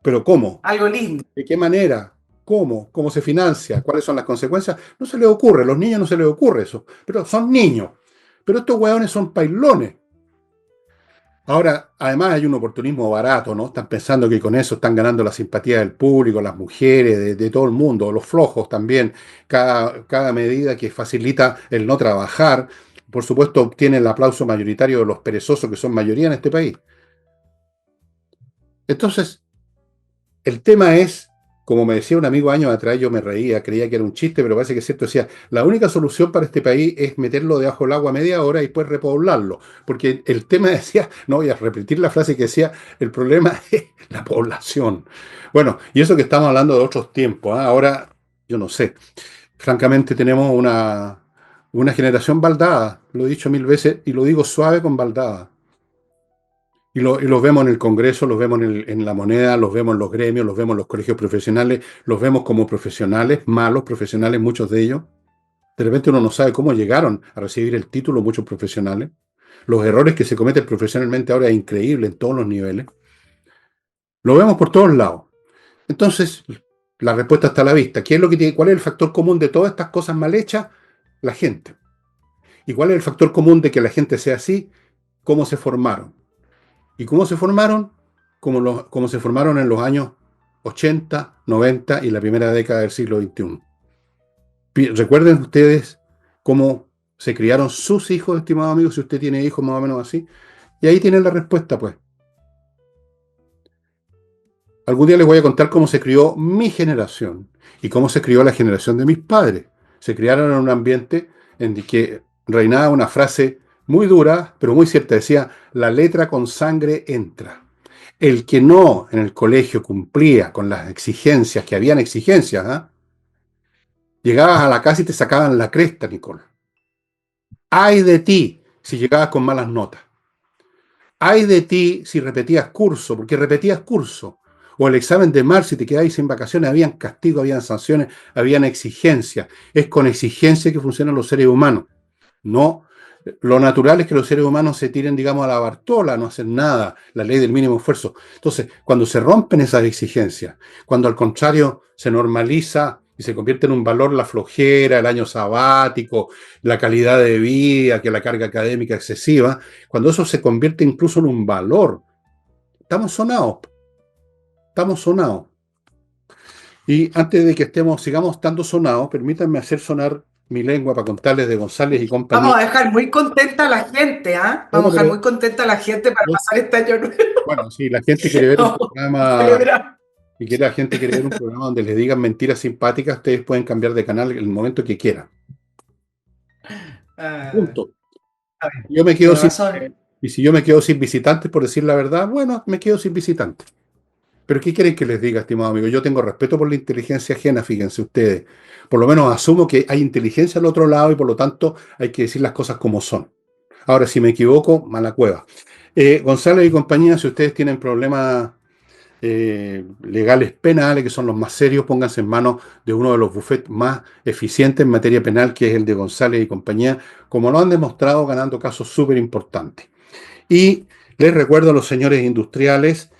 pero ¿cómo? Algo lindo. ¿De qué manera? ¿Cómo? ¿Cómo se financia? ¿Cuáles son las consecuencias? No se les ocurre, a los niños no se les ocurre eso, pero son niños. Pero estos hueones son pailones. Ahora, además hay un oportunismo barato, ¿no? Están pensando que con eso están ganando la simpatía del público, las mujeres, de todo el mundo, los flojos también. Cada medida que facilita el no trabajar, por supuesto, obtiene el aplauso mayoritario de los perezosos, que son mayoría en este país. Entonces, el tema es como me decía un amigo años atrás, yo me reía, creía que era un chiste, pero parece que es cierto. Decía, la única solución para este país es meterlo debajo del agua media hora y después repoblarlo. Porque el tema decía, no voy a repetir la frase que decía, el problema es la población. Bueno, y eso que estamos hablando de otros tiempos, ¿ah? Ahora, yo no sé. Francamente, tenemos una generación baldada, lo he dicho mil veces, y lo digo suave con baldada. Y los vemos en el Congreso, los vemos en la moneda, los vemos en los gremios, los vemos en los colegios profesionales, los vemos como profesionales, malos profesionales, muchos de ellos. De repente uno no sabe cómo llegaron a recibir el título muchos profesionales. Los errores que se cometen profesionalmente ahora es increíble en todos los niveles. Lo vemos por todos lados. Entonces, la respuesta está a la vista. ¿Qué es lo que tiene, cuál es el factor común de todas estas cosas mal hechas? La gente. ¿Y cuál es el factor común de que la gente sea así? ¿Cómo se formaron? ¿Y cómo se formaron? Como se formaron en los años 80, 90 y la primera década del siglo XXI. Recuerden ustedes cómo se criaron sus hijos, estimados amigos, si usted tiene hijos más o menos así. Y ahí tienen la respuesta, pues. Algún día les voy a contar cómo se crió mi generación y cómo se crió la generación de mis padres. Se criaron en un ambiente en el que reinaba una frase muy dura, pero muy cierta. Decía, la letra con sangre entra. El que no en el colegio cumplía con las exigencias, que habían exigencias, ¿ah? Llegabas a la casa y te sacaban la cresta, Nicole. Ay de ti si llegabas con malas notas. Ay de ti si repetías curso, porque repetías curso. O el examen de marzo, si te quedabas sin vacaciones, habían castigos, habían sanciones, habían exigencias. Es con exigencia que funcionan los seres humanos. No, lo natural es que los seres humanos se tiren, digamos, a la Bartola, no hacen nada, la ley del mínimo esfuerzo. Entonces, cuando se rompen esas exigencias, cuando al contrario se normaliza y se convierte en un valor la flojera, el año sabático, la calidad de vida, que la carga académica excesiva, cuando eso se convierte incluso en un valor, estamos sonados, estamos sonados. Y antes de que sigamos estando sonados, permítanme hacer sonar mi lengua para contarles de González y compañía. Vamos a dejar muy contenta a la gente, ¿ah? Bueno, Vamos a dejar pero muy contenta a la gente para pasar este año nuevo. bueno, si la gente quiere ver un Vamos a programa, celebrar. si quiere la gente quiere ver un programa donde les digan mentiras simpáticas, ustedes pueden cambiar de canal en el momento que quieran. Ah, Punto. está bien, Yo me quedo tiene sin, razón. y si yo me quedo sin visitantes, por decir la verdad, bueno, me quedo sin visitantes. Pero ¿qué quieren que les diga, estimado amigo? Yo tengo respeto por la inteligencia ajena, fíjense ustedes. Por lo menos asumo que hay inteligencia al otro lado y por lo tanto hay que decir las cosas como son. Ahora, si me equivoco, mala cueva. Gonzalo y compañía, si ustedes tienen problemas legales penales, que son los más serios, pónganse en manos de uno de los bufetes más eficientes en materia penal, que es el de González y compañía, como lo han demostrado ganando casos súper importantes. Y les recuerdo a los señores industriales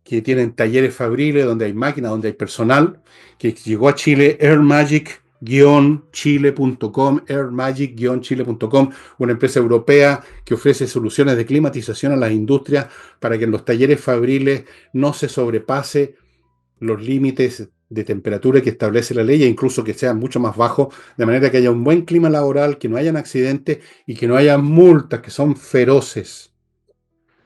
que tienen talleres fabriles donde hay máquinas, donde hay personal, que llegó a Chile airmagic-chile.com, airmagic-chile.com, una empresa europea que ofrece soluciones de climatización a las industrias para que en los talleres fabriles no se sobrepase los límites de temperatura que establece la ley e incluso que sean mucho más bajos, de manera que haya un buen clima laboral, que no hayan accidentes y que no haya multas que son feroces.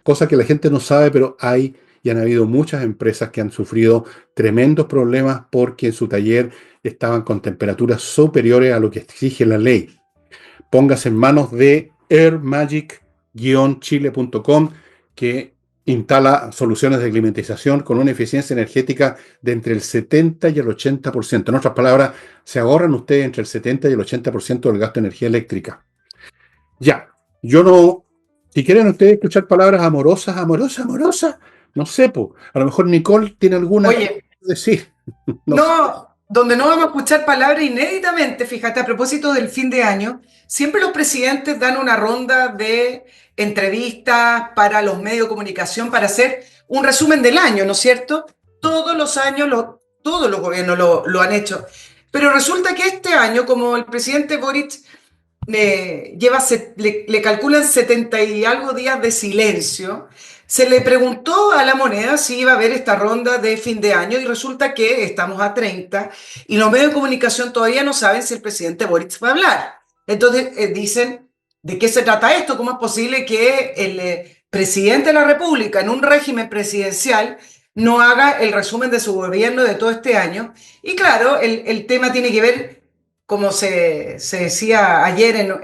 Cosa que la gente no sabe, pero hay y han habido muchas empresas que han sufrido tremendos problemas porque en su taller estaban con temperaturas superiores a lo que exige la ley. Póngase en manos de airmagic-chile.com, que instala soluciones de climatización con una eficiencia energética de entre el 70 y el 80%. En otras palabras, se ahorran ustedes entre el 70 y el 80% del gasto de energía eléctrica. Ya, yo no, si quieren ustedes escuchar palabras amorosas, amorosas, amorosas, no sé, po, a lo mejor Nicole tiene alguna que Oye, decir, no sé. no, donde no vamos a escuchar palabras inéditamente, fíjate, a propósito del fin de año, siempre los presidentes dan una ronda de entrevistas para los medios de comunicación para hacer un resumen del año, ¿no es cierto? Todos los años, todos los gobiernos lo han hecho. Pero resulta que este año, como el presidente Boric le calculan 70 y algo días de silencio. Se le preguntó a La Moneda si iba a haber esta ronda de fin de año y resulta que estamos a 30 y los medios de comunicación todavía no saben si el presidente Boric va a hablar. Entonces dicen, ¿de qué se trata esto? ¿Cómo es posible que el presidente de la República en un régimen presidencial no haga el resumen de su gobierno de todo este año. Y claro, el tema tiene que ver, como se decía ayer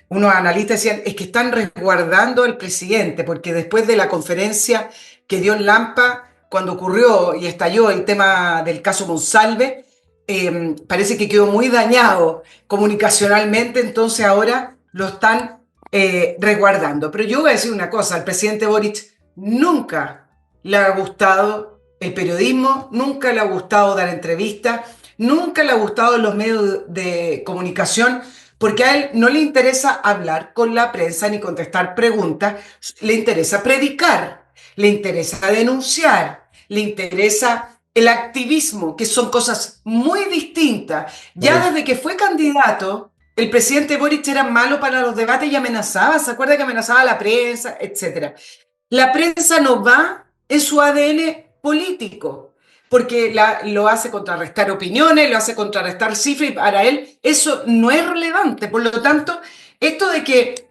unos analistas decían, es que están resguardando al presidente, porque después de la conferencia que dio en Lampa, cuando ocurrió y estalló el tema del caso Monsalve, parece que quedó muy dañado comunicacionalmente, entonces ahora lo están resguardando. Pero yo voy a decir una cosa, al presidente Boric nunca le ha gustado el periodismo, nunca le ha gustado dar entrevistas, nunca le ha gustado los medios de comunicación, porque a él no le interesa hablar con la prensa ni contestar preguntas, le interesa predicar, le interesa denunciar, le interesa el activismo, que son cosas muy distintas. Ya Correcto. desde que fue candidato, el presidente Boric era malo para los debates y amenazaba, ¿se acuerda que amenazaba a la prensa, etcétera? La prensa no va en su ADN político, porque lo hace contrarrestar opiniones, lo hace contrarrestar cifras, y para él eso no es relevante. Por lo tanto, esto de que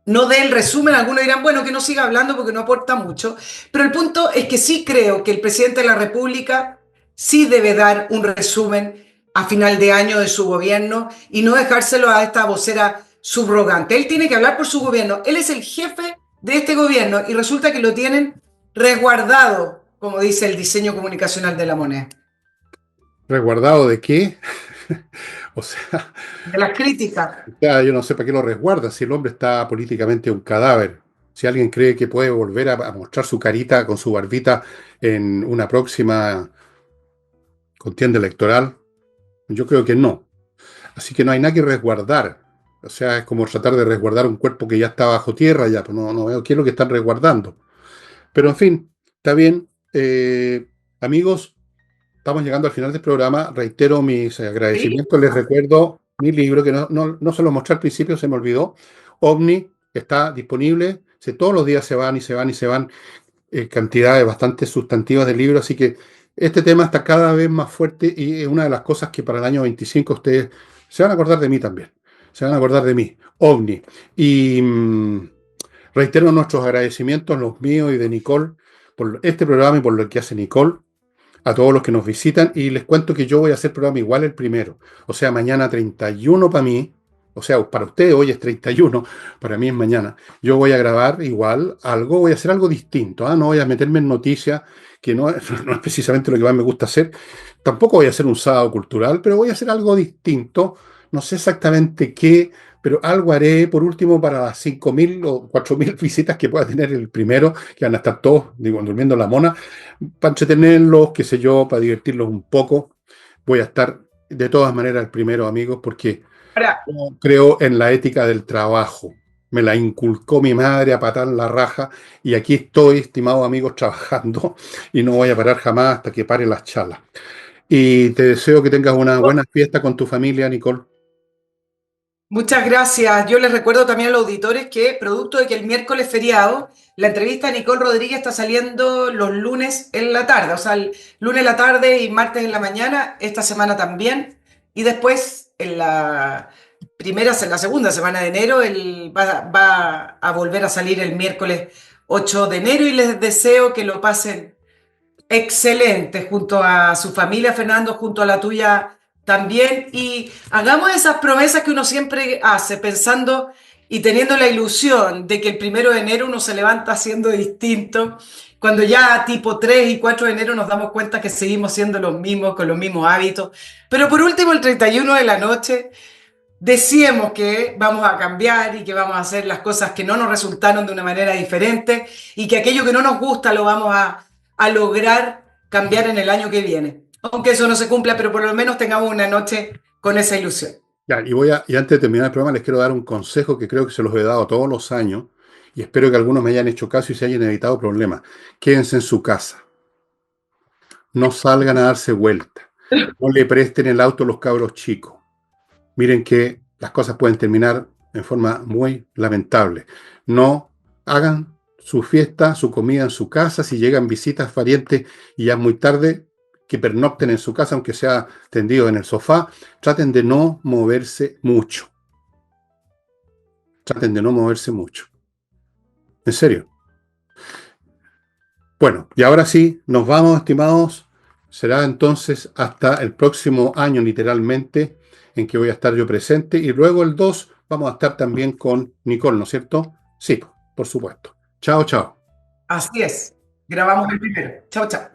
no dé el resumen, algunos dirán, bueno, que no siga hablando porque no aporta mucho, pero el punto es que sí creo que el presidente de la República sí debe dar un resumen a final de año de su gobierno y no dejárselo a esta vocera subrogante. Él tiene que hablar por su gobierno, él es el jefe de este gobierno y resulta que lo tienen resguardado, como dice el diseño comunicacional de la moneda, ¿Resguardado de qué? O sea, de las críticas. ya, yo no sé para qué lo resguarda si el hombre está políticamente un cadáver. Si alguien cree que puede volver a mostrar su carita con su barbita en una próxima contienda electoral, yo creo que no. Así que no hay nada que resguardar. O sea, es como tratar de resguardar un cuerpo que ya está bajo tierra, ya, pues no veo qué es lo que están resguardando. Pero en fin, está bien. Amigos, estamos llegando al final del programa. Reitero mis ¿Sí? agradecimientos. Les recuerdo mi libro, que no se lo mostré al principio, se me olvidó. OVNI está disponible. Todos los días se van y se van y se van cantidades bastante sustantivas de libros. Así que este tema está cada vez más fuerte y es una de las cosas que para el año 25 ustedes se van a acordar de mí también. Se van a acordar de mí. OVNI. Y reitero nuestros agradecimientos, los míos y de Nicole, por este programa y por lo que hace Nicole, a todos los que nos visitan. Y les cuento que yo voy a hacer programa igual el primero. O sea, mañana 31 para mí. O sea, para ustedes hoy es 31, para mí es mañana. Yo voy a grabar igual algo, voy a hacer algo distinto. No voy a meterme en noticias, que no, no es precisamente lo que más me gusta hacer. Tampoco voy a hacer un sábado cultural, pero voy a hacer algo distinto. No sé exactamente qué, pero algo haré por último para las 5.000 o 4.000 visitas que pueda tener el primero, que van a estar todos, digo, durmiendo en la mona, para entretenerlos, qué sé yo, para divertirlos un poco. Voy a estar de todas maneras el primero, amigos, porque Ahora, yo creo en la ética del trabajo. Me la inculcó mi madre a patar la raja y aquí estoy, estimados amigos, trabajando y no voy a parar jamás hasta que pare las chalas. Y te deseo que tengas una buena fiesta con tu familia, Nicole. muchas gracias. Yo les recuerdo también a los auditores que, producto de que el miércoles es feriado, la entrevista de Nicole Rodríguez está saliendo los lunes en la tarde, o sea, el lunes en la tarde y martes en la mañana, esta semana también. Y después, en la segunda semana de enero, va a volver a salir el miércoles 8 de enero y les deseo que lo pasen excelente, junto a su familia, Fernando, junto a la tuya también. Y hagamos esas promesas que uno siempre hace, pensando y teniendo la ilusión de que el 1 de enero uno se levanta siendo distinto, cuando ya tipo 3 y 4 de enero nos damos cuenta que seguimos siendo los mismos, con los mismos hábitos. Pero por último, el 31 de la noche, decíamos que vamos a cambiar y que vamos a hacer las cosas que no nos resultaron de una manera diferente y que aquello que no nos gusta lo vamos a lograr cambiar en el año que viene. Aunque eso no se cumpla, pero por lo menos tengamos una noche con esa ilusión. Ya, y antes de terminar el programa les quiero dar un consejo que creo que se los he dado todos los años y espero que algunos me hayan hecho caso y se hayan evitado problemas. Quédense en su casa, no salgan a darse vuelta, no le presten el auto a los cabros chicos. Miren que las cosas pueden terminar en forma muy lamentable. No hagan su fiesta, su comida en su casa. Si llegan visitas, parientes y ya es muy tarde, que pernocten en su casa, aunque sea tendido en el sofá. Traten de no moverse mucho. Traten de no moverse mucho. En serio. Bueno, y ahora sí, nos vamos, estimados. Será entonces hasta el próximo año, literalmente, en que voy a estar yo presente. Y luego el 2 vamos a estar también con Nicole, ¿no es cierto? Sí, por supuesto. Chao, chao. Así es. Grabamos el primero. Chao, chao.